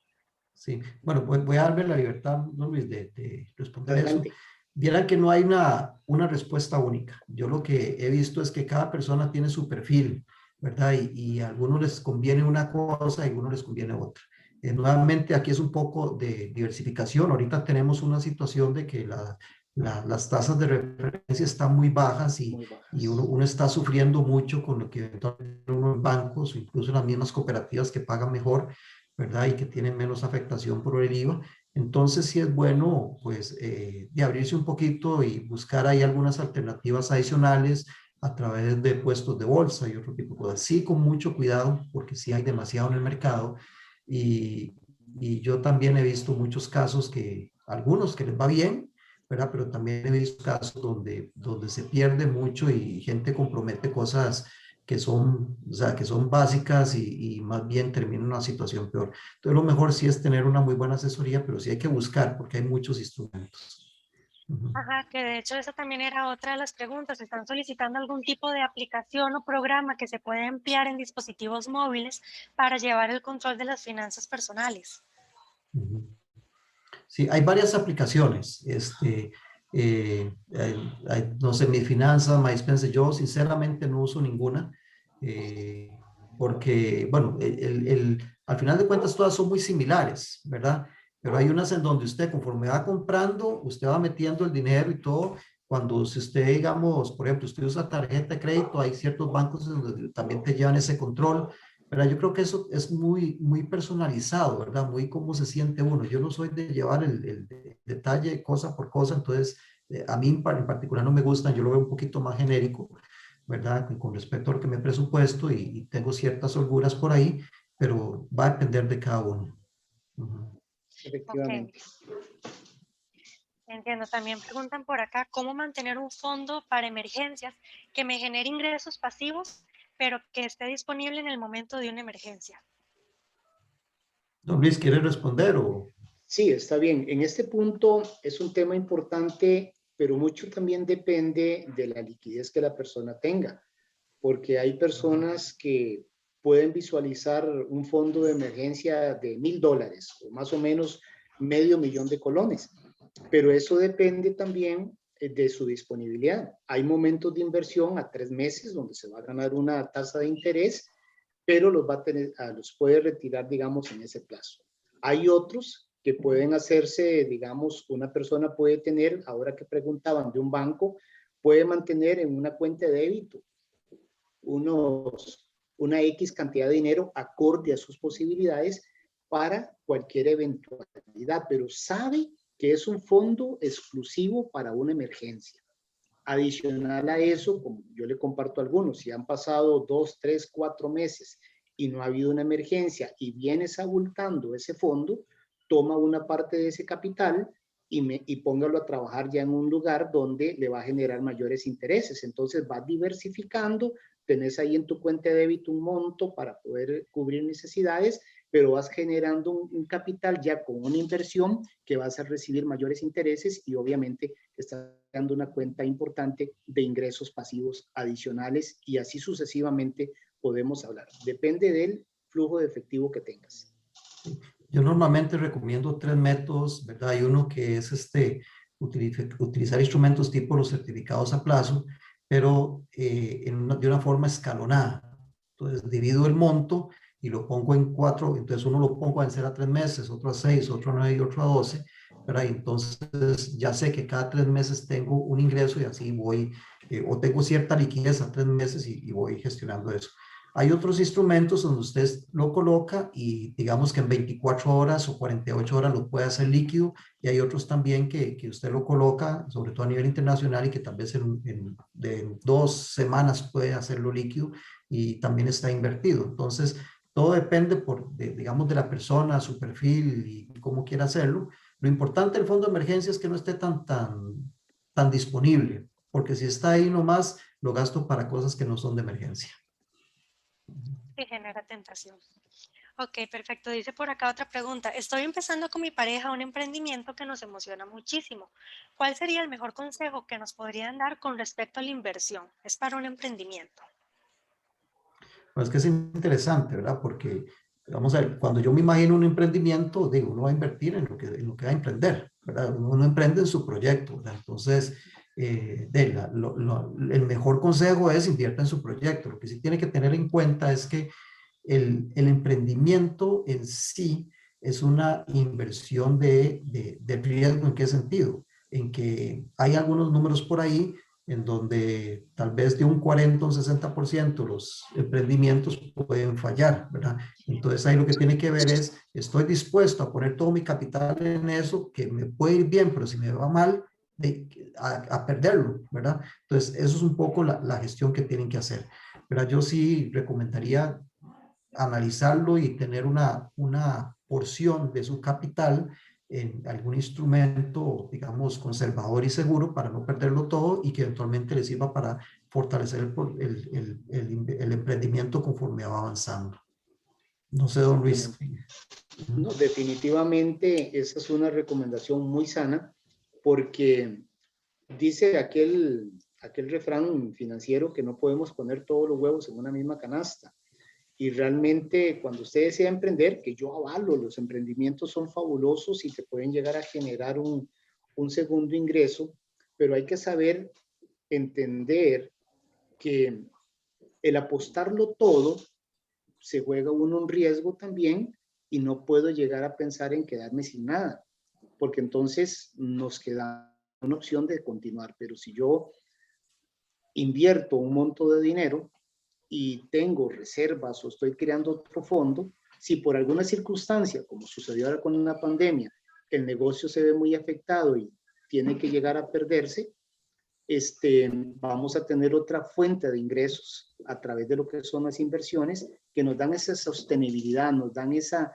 Sí, bueno, voy a darme la libertad, ¿no, Luis, de responder eso. Adelante. Vieran que no hay una respuesta única. Yo lo que he visto es que cada persona tiene su perfil, ¿verdad? Y a algunos les conviene una cosa y a algunos les conviene otra. Nuevamente, aquí es un poco de diversificación. Ahorita tenemos una situación de que las tasas de referencia están muy bajas Muy y bajas. uno está sufriendo mucho con lo que eventualmente uno en bancos o incluso en las mismas cooperativas que pagan mejor, ¿verdad? Y que tienen menos afectación por el IVA. Entonces sí es bueno, pues, de abrirse un poquito y buscar ahí algunas alternativas adicionales a través de puestos de bolsa y otro tipo de cosas. Sí, con mucho cuidado, porque sí hay demasiado en el mercado. Y, y yo también he visto muchos casos que, algunos que les va bien, ¿verdad? Pero también he visto casos donde se pierde mucho y gente compromete cosas que son, o sea, que son básicas y más bien termina en una situación peor. Entonces, lo mejor sí es tener una muy buena asesoría, pero sí hay que buscar porque hay muchos instrumentos. Ujú. Ajá, que de hecho esa también era otra de las preguntas. ¿Están solicitando algún tipo de aplicación o programa que se pueda emplear en dispositivos móviles para llevar el control de las finanzas personales? Ujú. Sí, hay varias aplicaciones. No sé, Mi Finanzas, MySpencer, yo sinceramente no uso ninguna porque, bueno, al final de cuentas todas son muy similares, ¿verdad? Pero hay unas en donde usted conforme va comprando, usted va metiendo el dinero y todo. Cuando si usted, digamos, por ejemplo, usted usa tarjeta de crédito, hay ciertos bancos en donde también te llevan ese control. ¿Verdad? Yo creo que eso es muy personalizado, ¿verdad? Muy cómo se siente uno. Yo no soy de llevar el detalle cosa por cosa, entonces a mí en particular no me gustan, yo lo veo un poquito más genérico, ¿verdad? Con respecto a lo que me presupuesto y tengo ciertas holguras por ahí, pero va a depender de cada uno. Ujú. Ok, Efectivamente. entiendo. También preguntan por acá cómo mantener un fondo para emergencias que me genere ingresos pasivos, pero que esté disponible en el momento de una emergencia. Don Luis, ¿quiere responder o? Sí, está bien. En este punto es un tema importante, pero mucho también depende de la liquidez que la persona tenga, porque hay personas que pueden visualizar un fondo de emergencia de $1,000 o más o menos $500,000, pero eso depende también de su disponibilidad. Hay momentos de inversión a 3 meses donde se va a ganar una tasa de interés, pero los puede retirar, digamos, en ese plazo. Hay otros que pueden hacerse, digamos, una persona puede tener, ahora que preguntaban de un banco, puede mantener en una cuenta de débito una X cantidad de dinero acorde a sus posibilidades para cualquier eventualidad, pero sabe que es un fondo exclusivo para una emergencia. Adicional a eso, como yo le comparto algunos, si han pasado 2, 3, 4 meses y no ha habido una emergencia y vienes abultando ese fondo, toma una parte de ese capital y póngalo a trabajar ya en un lugar donde le va a generar mayores intereses. Entonces vas diversificando, tenés ahí en tu cuenta de débito un monto para poder cubrir necesidades pero vas generando un capital ya con una inversión que vas a recibir mayores intereses y obviamente estás dando una cuenta importante de ingresos pasivos adicionales y así sucesivamente podemos hablar. Depende del flujo de efectivo que tengas. Yo normalmente recomiendo 3 métodos, ¿verdad? Hay uno que es utilizar instrumentos tipo los certificados a plazo, pero de una forma escalonada. Entonces, divido el monto y lo pongo en 4, entonces uno lo pongo a vencer a 3 meses, otro a 6, otro a 9 y otro a 12, ¿verdad? Y entonces ya sé que cada 3 meses tengo un ingreso y así voy, o tengo cierta liquidez a 3 meses y voy gestionando eso. Hay otros instrumentos donde usted lo coloca y digamos que en 24 horas o 48 horas lo puede hacer líquido y hay otros también que usted lo coloca, sobre todo a nivel internacional y que tal vez de 2 semanas puede hacerlo líquido y también está invertido. Entonces, todo depende digamos, de la persona, su perfil y cómo quiera hacerlo. Lo importante del fondo de emergencia es que no esté tan disponible, porque si está ahí nomás, lo gasto para cosas que no son de emergencia. Y genera tentación. Ok, perfecto. Dice por acá otra pregunta. Estoy empezando con mi pareja un emprendimiento que nos emociona muchísimo. ¿Cuál sería el mejor consejo que nos podrían dar con respecto a la inversión? Es para un emprendimiento. Pues es que es interesante, ¿verdad? Porque, vamos a ver, cuando yo me imagino un emprendimiento, digo, uno va a invertir en lo que va a emprender, ¿verdad? Uno emprende en su proyecto, ¿verdad? Entonces, el mejor consejo es invierta en su proyecto. Lo que sí tiene que tener en cuenta es que el emprendimiento en sí es una inversión de riesgo. ¿En qué sentido? En que hay algunos números por ahí en donde tal vez de un 40 o un 60% los emprendimientos pueden fallar, ¿verdad? Entonces ahí lo que tiene que ver es, estoy dispuesto a poner todo mi capital en eso, que me puede ir bien, pero si me va mal, a perderlo, ¿verdad? Entonces eso es un poco la gestión que tienen que hacer, ¿verdad? Yo sí recomendaría analizarlo y tener una porción de su capital en algún instrumento, digamos, conservador y seguro para no perderlo todo y que eventualmente le sirva para fortalecer el emprendimiento conforme va avanzando. No sé, don Luis. No, definitivamente esa es una recomendación muy sana porque dice aquel refrán financiero que no podemos poner todos los huevos en una misma canasta. Y realmente cuando usted desea emprender, que yo avalo, los emprendimientos son fabulosos y te pueden llegar a generar un segundo ingreso, pero hay que saber entender que el apostarlo todo se juega uno un riesgo también y no puedo llegar a pensar en quedarme sin nada, porque entonces nos queda una opción de continuar. Pero si yo invierto un monto de dinero y tengo reservas o estoy creando otro fondo, si por alguna circunstancia, como sucedió ahora con una pandemia, el negocio se ve muy afectado y tiene que llegar a perderse, vamos a tener otra fuente de ingresos a través de lo que son las inversiones que nos dan esa sostenibilidad, nos dan esa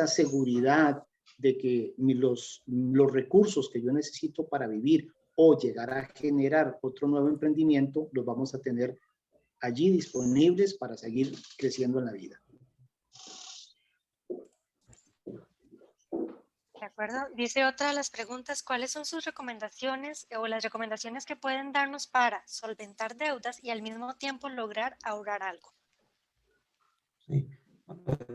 seguridad de que los recursos que yo necesito para vivir o llegar a generar otro nuevo emprendimiento, los vamos a tener allí disponibles para seguir creciendo en la vida. ¿De acuerdo? Dice otra de las preguntas, ¿cuáles son sus recomendaciones o las recomendaciones que pueden darnos para solventar deudas y al mismo tiempo lograr ahorrar algo? Sí.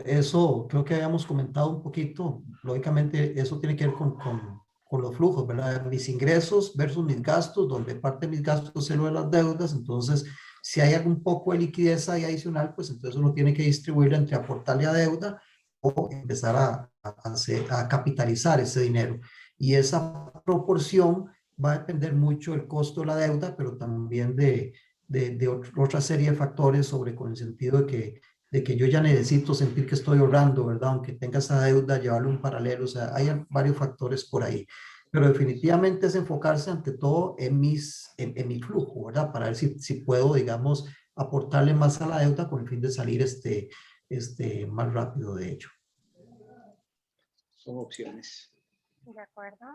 Eso creo que habíamos comentado un poquito. Lógicamente, eso tiene que ver con los flujos, ¿verdad? Mis ingresos versus mis gastos, donde parte de mis gastos es lo de las deudas. Entonces, si hay algún poco de liquidez ahí adicional, pues entonces uno tiene que distribuir entre aportarle a deuda o empezar a capitalizar ese dinero. Y esa proporción va a depender mucho del costo de la deuda, pero también de otra serie de factores con el sentido de que yo ya necesito sentir que estoy ahorrando, ¿verdad? Aunque tenga esa deuda, llevarlo un paralelo, o sea, hay varios factores por ahí. Pero definitivamente es enfocarse ante todo en mi flujo, ¿verdad? Para ver si puedo, digamos, aportarle más a la deuda con el fin de salir más rápido de ello. Son opciones. De acuerdo.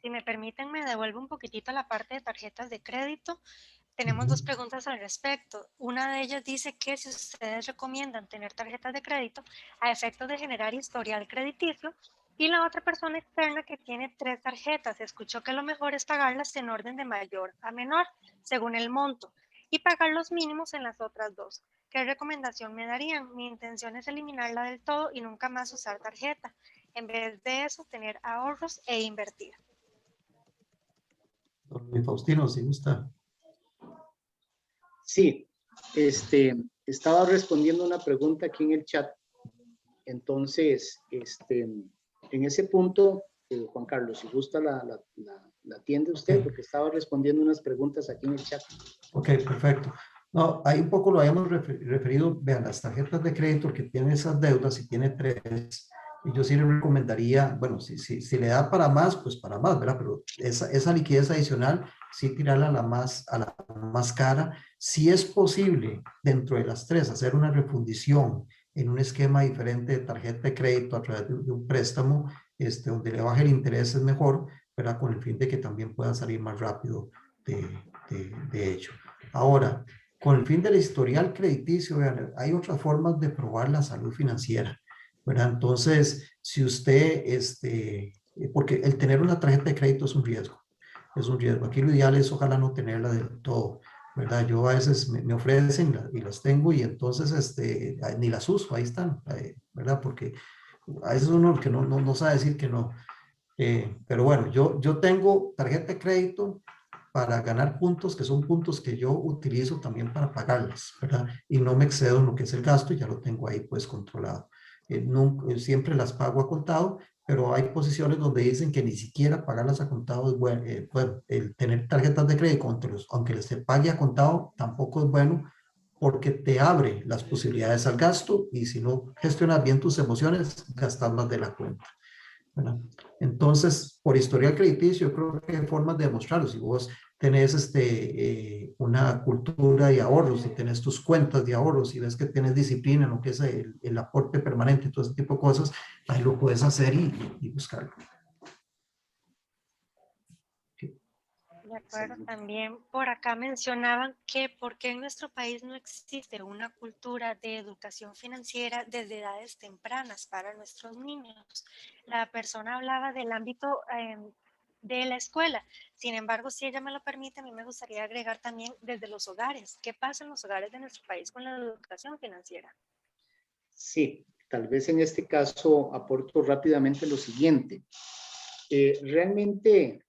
Si me permiten, me devuelvo un poquitito a la parte de tarjetas de crédito. Tenemos dos preguntas al respecto. Una de ellas dice que si ustedes recomiendan tener tarjetas de crédito a efectos de generar historial crediticio, y la otra persona externa que tiene 3 tarjetas escuchó que lo mejor es pagarlas en orden de mayor a menor, según el monto, y pagar los mínimos en las otras dos. ¿Qué recomendación me darían? Mi intención es eliminarla del todo y nunca más usar tarjeta. En vez de eso, tener ahorros e invertir. Don Luis Faustino, si gusta. Sí, estaba respondiendo una pregunta aquí en el chat. Entonces, en ese punto, Juan Carlos, si gusta la atiende usted, porque estaba respondiendo unas preguntas aquí en el chat. Ok, perfecto. No, ahí un poco lo habíamos referido, vean, las tarjetas de crédito que tienen esas deudas, si tiene 3, y yo sí le recomendaría, bueno, si le da para más, pues para más, ¿verdad? Pero esa liquidez adicional, sí tirarla a la más cara. Si es posible, dentro de las 3, hacer una refundición en un esquema diferente de tarjeta de crédito a través de un préstamo, donde le baje el interés es mejor, ¿verdad? Con el fin de que también pueda salir más rápido de hecho. Ahora, con el fin del historial crediticio, vean, hay otras formas de probar la salud financiera, ¿verdad? Entonces, si usted, porque el tener una tarjeta de crédito es un riesgo, es un riesgo. Aquí lo ideal es ojalá no tenerla del todo, ¿verdad? Yo a veces me ofrecen y las tengo y entonces ni las uso, ahí están, ¿verdad? Porque a veces uno que no sabe decir que no. Pero bueno, yo tengo tarjeta de crédito para ganar puntos, que son puntos que yo utilizo también para pagarlas, ¿verdad? Y no me excedo en lo que es el gasto, y ya lo tengo ahí pues controlado. Siempre las pago a contado, pero hay posiciones donde dicen que ni siquiera pagarlas a contado es bueno. Bueno, el tener tarjetas de crédito, aunque les se pague a contado, tampoco es bueno, porque te abre las posibilidades al gasto, y si no gestionas bien tus emociones, gastas más de la cuenta, ¿verdad? Entonces, por historial crediticio, yo creo que hay formas de demostrarlo. Si vos tenés una cultura de ahorros, si tenés tus cuentas de ahorros, si ves que tienes disciplina en lo que es el aporte permanente, todo ese tipo de cosas, ahí lo puedes hacer y buscarlo. De acuerdo, también por acá mencionaban que por qué en nuestro país no existe una cultura de educación financiera desde edades tempranas para nuestros niños. La persona hablaba del ámbito de la escuela. Sin embargo, si ella me lo permite, a mí me gustaría agregar también desde los hogares. ¿Qué pasa en los hogares de nuestro país con la educación financiera? Sí, tal vez en este caso aporto rápidamente lo siguiente. Realmente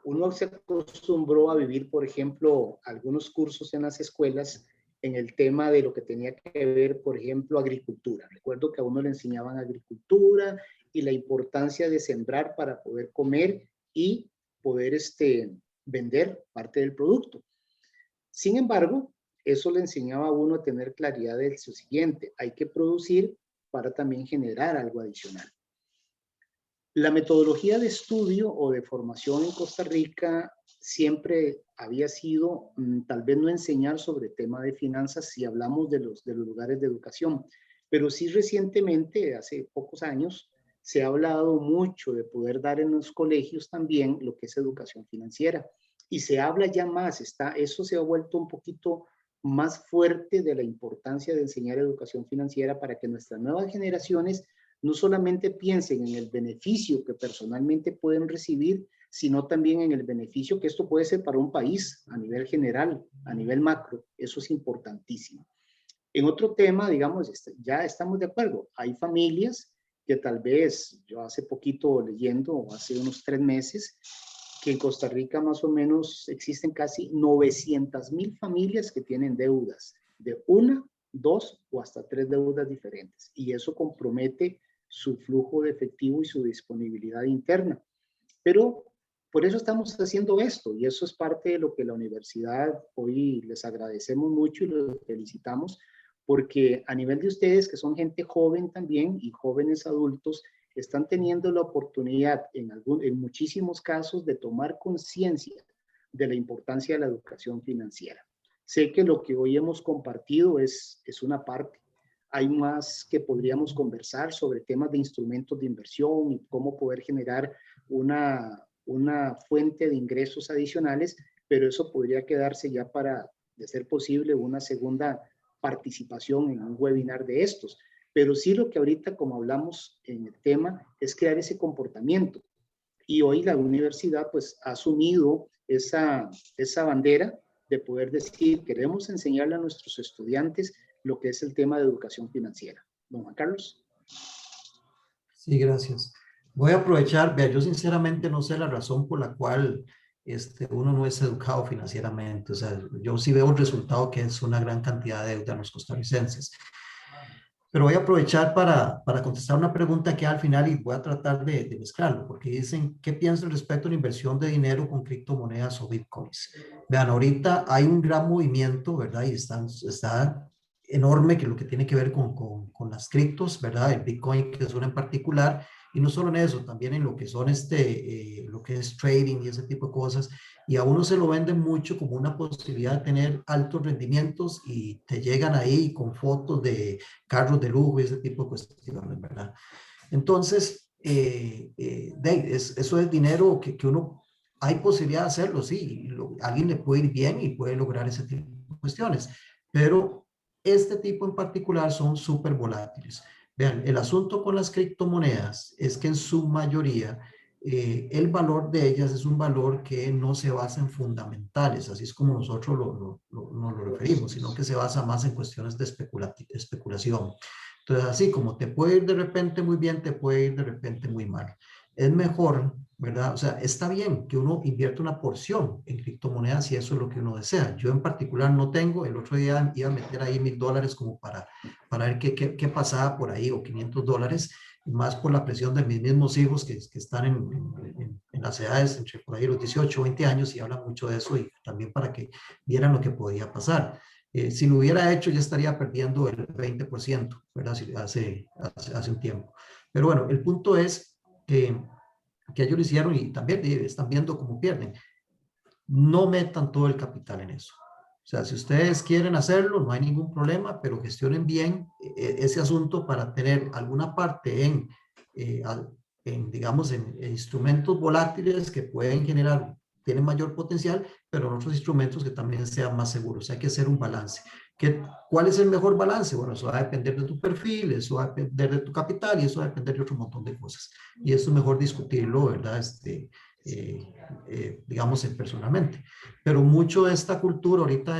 uno se acostumbró a vivir, por ejemplo, algunos cursos en las escuelas en el tema de lo que tenía que ver, por ejemplo, agricultura. Recuerdo que a uno le enseñaban agricultura y la importancia de sembrar para poder comer y poder vender parte del producto. Sin embargo, eso le enseñaba a uno a tener claridad de lo siguiente: hay que producir para también generar algo adicional. La metodología de estudio o de formación en Costa Rica siempre había sido tal vez no enseñar sobre tema de finanzas si hablamos de los lugares de educación, pero sí recientemente, hace pocos años, se ha hablado mucho de poder dar en los colegios también lo que es educación financiera. Y se habla ya más, eso se ha vuelto un poquito más fuerte de la importancia de enseñar educación financiera para que nuestras nuevas generaciones no solamente piensen en el beneficio que personalmente pueden recibir, sino también en el beneficio que esto puede ser para un país a nivel general, a nivel macro. Eso es importantísimo. En otro tema, digamos, ya estamos de acuerdo. Hay familias que tal vez, yo hace poquito leyendo, hace unos 3 meses, que en Costa Rica más o menos existen casi 900,000 familias que tienen deudas de 1, 2 o hasta 3 deudas diferentes. Y eso compromete su flujo de efectivo y su disponibilidad interna. Pero por eso estamos haciendo esto, y eso es parte de lo que la universidad hoy les agradecemos mucho y los felicitamos, porque a nivel de ustedes, que son gente joven también y jóvenes adultos, están teniendo la oportunidad en muchísimos casos de tomar conciencia de la importancia de la educación financiera. Sé que lo que hoy hemos compartido es una parte. Hay más que podríamos conversar sobre temas de instrumentos de inversión y cómo poder generar una fuente de ingresos adicionales, pero eso podría quedarse ya para, de ser posible, una segunda participación en un webinar de estos. Pero sí lo que ahorita, como hablamos en el tema, es crear ese comportamiento. Y hoy la universidad pues ha asumido esa bandera de poder decir, queremos enseñarle a nuestros estudiantes lo que es el tema de educación financiera. Don Juan Carlos. Sí, gracias. Voy a aprovechar, vea, yo sinceramente no sé la razón por la cual uno no es educado financieramente. O sea, yo sí veo un resultado que es una gran cantidad de deuda en los costarricenses. Pero voy a aprovechar para contestar una pregunta que al final y voy a tratar de mezclarlo, porque dicen, ¿qué piensan respecto a la inversión de dinero con criptomonedas o bitcoins? Vean, ahorita hay un gran movimiento, ¿verdad? Y está enorme que lo que tiene que ver con las criptos, ¿verdad? El bitcoin, que es una en particular, y no solo en eso, también en lo que son lo que es trading y ese tipo de cosas, y a uno se lo venden mucho como una posibilidad de tener altos rendimientos y te llegan ahí con fotos de carros de lujo y ese tipo de cuestiones, ¿verdad? Entonces, eso es dinero que uno, hay posibilidad de hacerlo, sí, alguien le puede ir bien y puede lograr ese tipo de cuestiones, pero este tipo en particular son súper volátiles. Vean, el asunto con las criptomonedas es que en su mayoría el valor de ellas es un valor que no se basa en fundamentales, así es como nosotros nos lo referimos, sino que se basa más en cuestiones de especulación. Entonces, así como te puede ir de repente muy bien, te puede ir de repente muy mal. Es mejor, ¿verdad? O sea, está bien que uno invierta una porción en criptomonedas si eso es lo que uno desea. Yo en particular no tengo, el otro día iba a meter ahí $1000 como para ver qué pasaba por ahí, o $500, más por la presión de mis mismos hijos que están en las edades entre por ahí los 18 o 20 años y hablan mucho de eso, y también para que vieran lo que podía pasar. Si lo hubiera hecho, ya estaría perdiendo el 20%, ¿verdad? Hace un tiempo. Pero bueno, el punto es que ellos lo hicieron y también están viendo cómo pierden. No metan todo el capital en eso. O sea, si ustedes quieren hacerlo, no hay ningún problema, pero gestionen bien ese asunto para tener alguna parte digamos, en instrumentos volátiles que pueden generar, tienen mayor potencial, pero en otros instrumentos que también sean más seguros. Hay que hacer un balance. ¿Cuál es el mejor balance? Bueno, eso va a depender de tu perfil, eso va a depender de tu capital y eso va a depender de otro montón de cosas. Y eso es mejor discutirlo, ¿verdad? Digamos, personalmente. Pero mucho de esta cultura, ahorita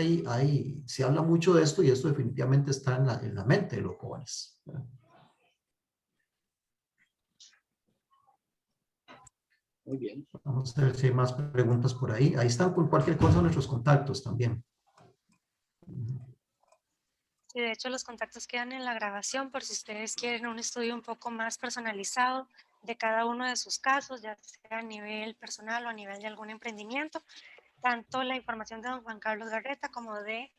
se habla mucho de esto y esto definitivamente está en la mente de los jóvenes, ¿verdad? Muy bien. Vamos a ver si hay más preguntas por ahí. Ahí están con cualquier cosa nuestros contactos también. Y de hecho los contactos quedan en la grabación por si ustedes quieren un estudio un poco más personalizado de cada uno de sus casos, ya sea a nivel personal o a nivel de algún emprendimiento. Tanto la información de don Juan Carlos Garreta como de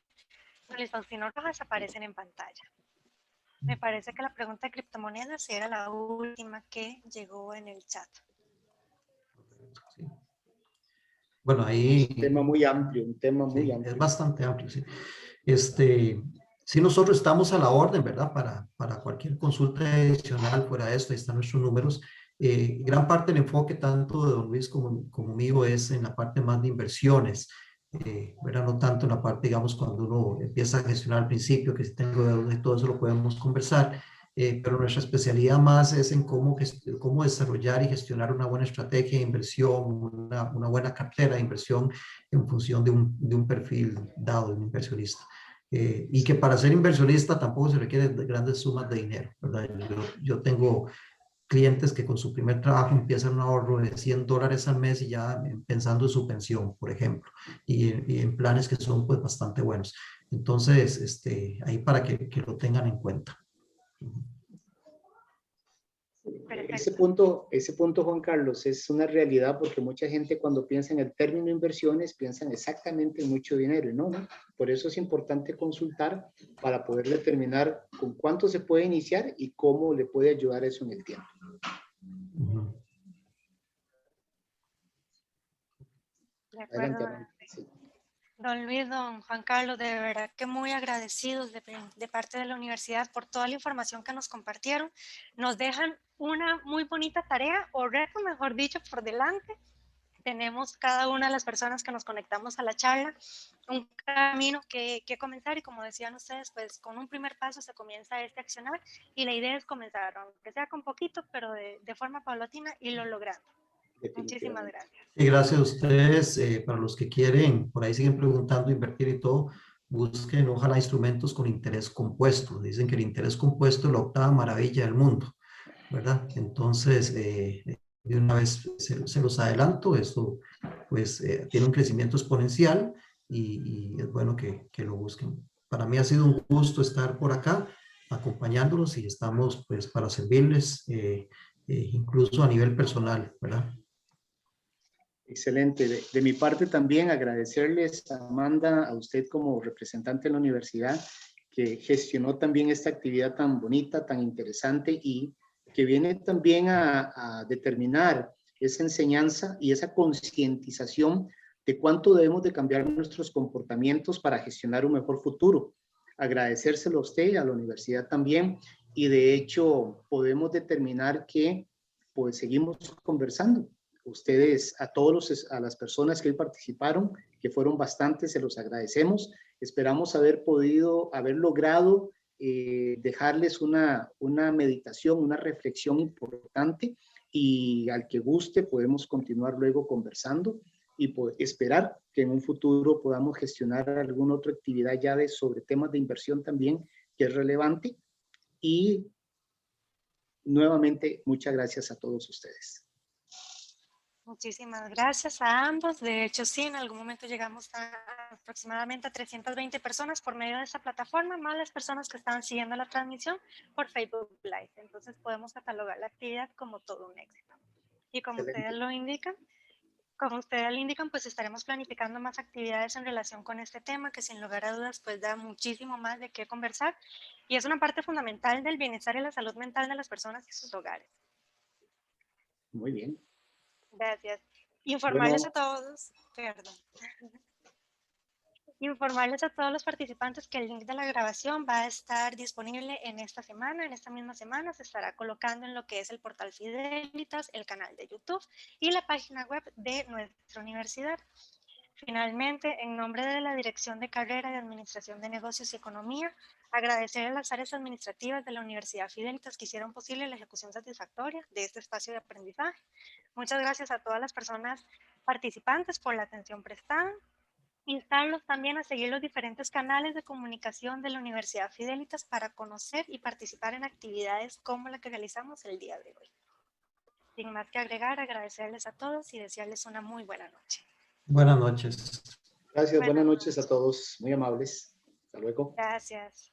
don Luis Faustino Rojas aparecen en pantalla. Me parece que la pregunta de criptomonedas era la última que llegó en el chat. Sí. Bueno, ahí... Un tema muy amplio, un tema muy sí, amplio. es bastante amplio, sí. Sí, nosotros estamos a la orden, ¿verdad? Para cualquier consulta adicional fuera de esto, ahí están nuestros números. Gran parte del enfoque tanto de don Luis como mío es en la parte más de inversiones, ¿verdad? No tanto en la parte, digamos, cuando uno empieza a gestionar al principio, que si tengo deudas y todo eso lo podemos conversar, pero nuestra especialidad más es en cómo desarrollar y gestionar una buena estrategia de inversión, una buena cartera de inversión en función de un perfil dado de un inversionista. Y que para ser inversionista tampoco se requieren grandes sumas de dinero, ¿verdad? Yo tengo clientes que con su primer trabajo empiezan un ahorro de $100 al mes y ya pensando en su pensión, por ejemplo, y en planes que son pues bastante buenos. Entonces, ahí para que lo tengan en cuenta. Ese punto, Juan Carlos, es una realidad porque mucha gente cuando piensa en el término inversiones piensan exactamente en mucho dinero y no. Por eso es importante consultar para poder determinar con cuánto se puede iniciar y cómo le puede ayudar eso en el tiempo. De acuerdo. Sí. Don Luis, don Juan Carlos, de verdad que muy agradecidos de parte de la universidad por toda la información que nos compartieron. Nos dejan una muy bonita tarea, o reto, mejor dicho, por delante, tenemos cada una de las personas que nos conectamos a la charla un camino que comenzar y como decían ustedes, pues con un primer paso se comienza a accionar y la idea es comenzar, aunque sea con poquito, pero de forma paulatina y lo logrando. Muchísimas Definitivamente. gracias. Y gracias a ustedes. Para los que quieren, por ahí siguen preguntando, invertir y todo, busquen ojalá instrumentos con interés compuesto. Dicen que el interés compuesto es la octava maravilla del mundo, ¿verdad? Entonces, de una vez se los adelanto, esto pues tiene un crecimiento exponencial y es bueno que lo busquen. Para mí ha sido un gusto estar por acá acompañándolos y estamos pues para servirles, incluso a nivel personal, ¿verdad? Excelente. De mi parte también agradecerles, Amanda, a usted como representante de la universidad, que gestionó también esta actividad tan bonita, tan interesante y que viene también a determinar esa enseñanza y esa concientización de cuánto debemos de cambiar nuestros comportamientos para gestionar un mejor futuro. Agradecérselo a usted, a la universidad también, y de hecho podemos determinar que pues seguimos conversando. Ustedes, a las personas que hoy participaron, que fueron bastantes, se los agradecemos. Esperamos haber logrado dejarles una meditación, una reflexión importante y al que guste podemos continuar luego conversando y esperar que en un futuro podamos gestionar alguna otra actividad ya sobre temas de inversión también que es relevante. Y nuevamente, muchas gracias a todos ustedes. Muchísimas gracias a ambos. De hecho, sí, en algún momento llegamos a aproximadamente a 320 personas por medio de esta plataforma, más las personas que estaban siguiendo la transmisión por Facebook Live. Entonces podemos catalogar la actividad como todo un éxito. Y como ustedes lo indican, pues estaremos planificando más actividades en relación con este tema, que sin lugar a dudas, pues da muchísimo más de qué conversar y es una parte fundamental del bienestar y la salud mental de las personas y sus hogares. Muy bien. Gracias. Informarles Bueno, a todos, perdón. Informarles a todos los participantes que el link de la grabación va a estar disponible en esta misma semana, se estará colocando en lo que es el portal Fidelitas, el canal de YouTube y la página web de nuestra universidad. Finalmente, en nombre de la Dirección de Carrera de Administración de Negocios y Economía, agradecer a las áreas administrativas de la Universidad Fidelitas que hicieron posible la ejecución satisfactoria de este espacio de aprendizaje. Muchas gracias a todas las personas participantes por la atención prestada. Instarlos también a seguir los diferentes canales de comunicación de la Universidad Fidelitas para conocer y participar en actividades como la que realizamos el día de hoy. Sin más que agregar, agradecerles a todos y desearles una muy buena noche. Buenas noches. Gracias, buenas noches a todos, muy amables. Hasta luego. Gracias.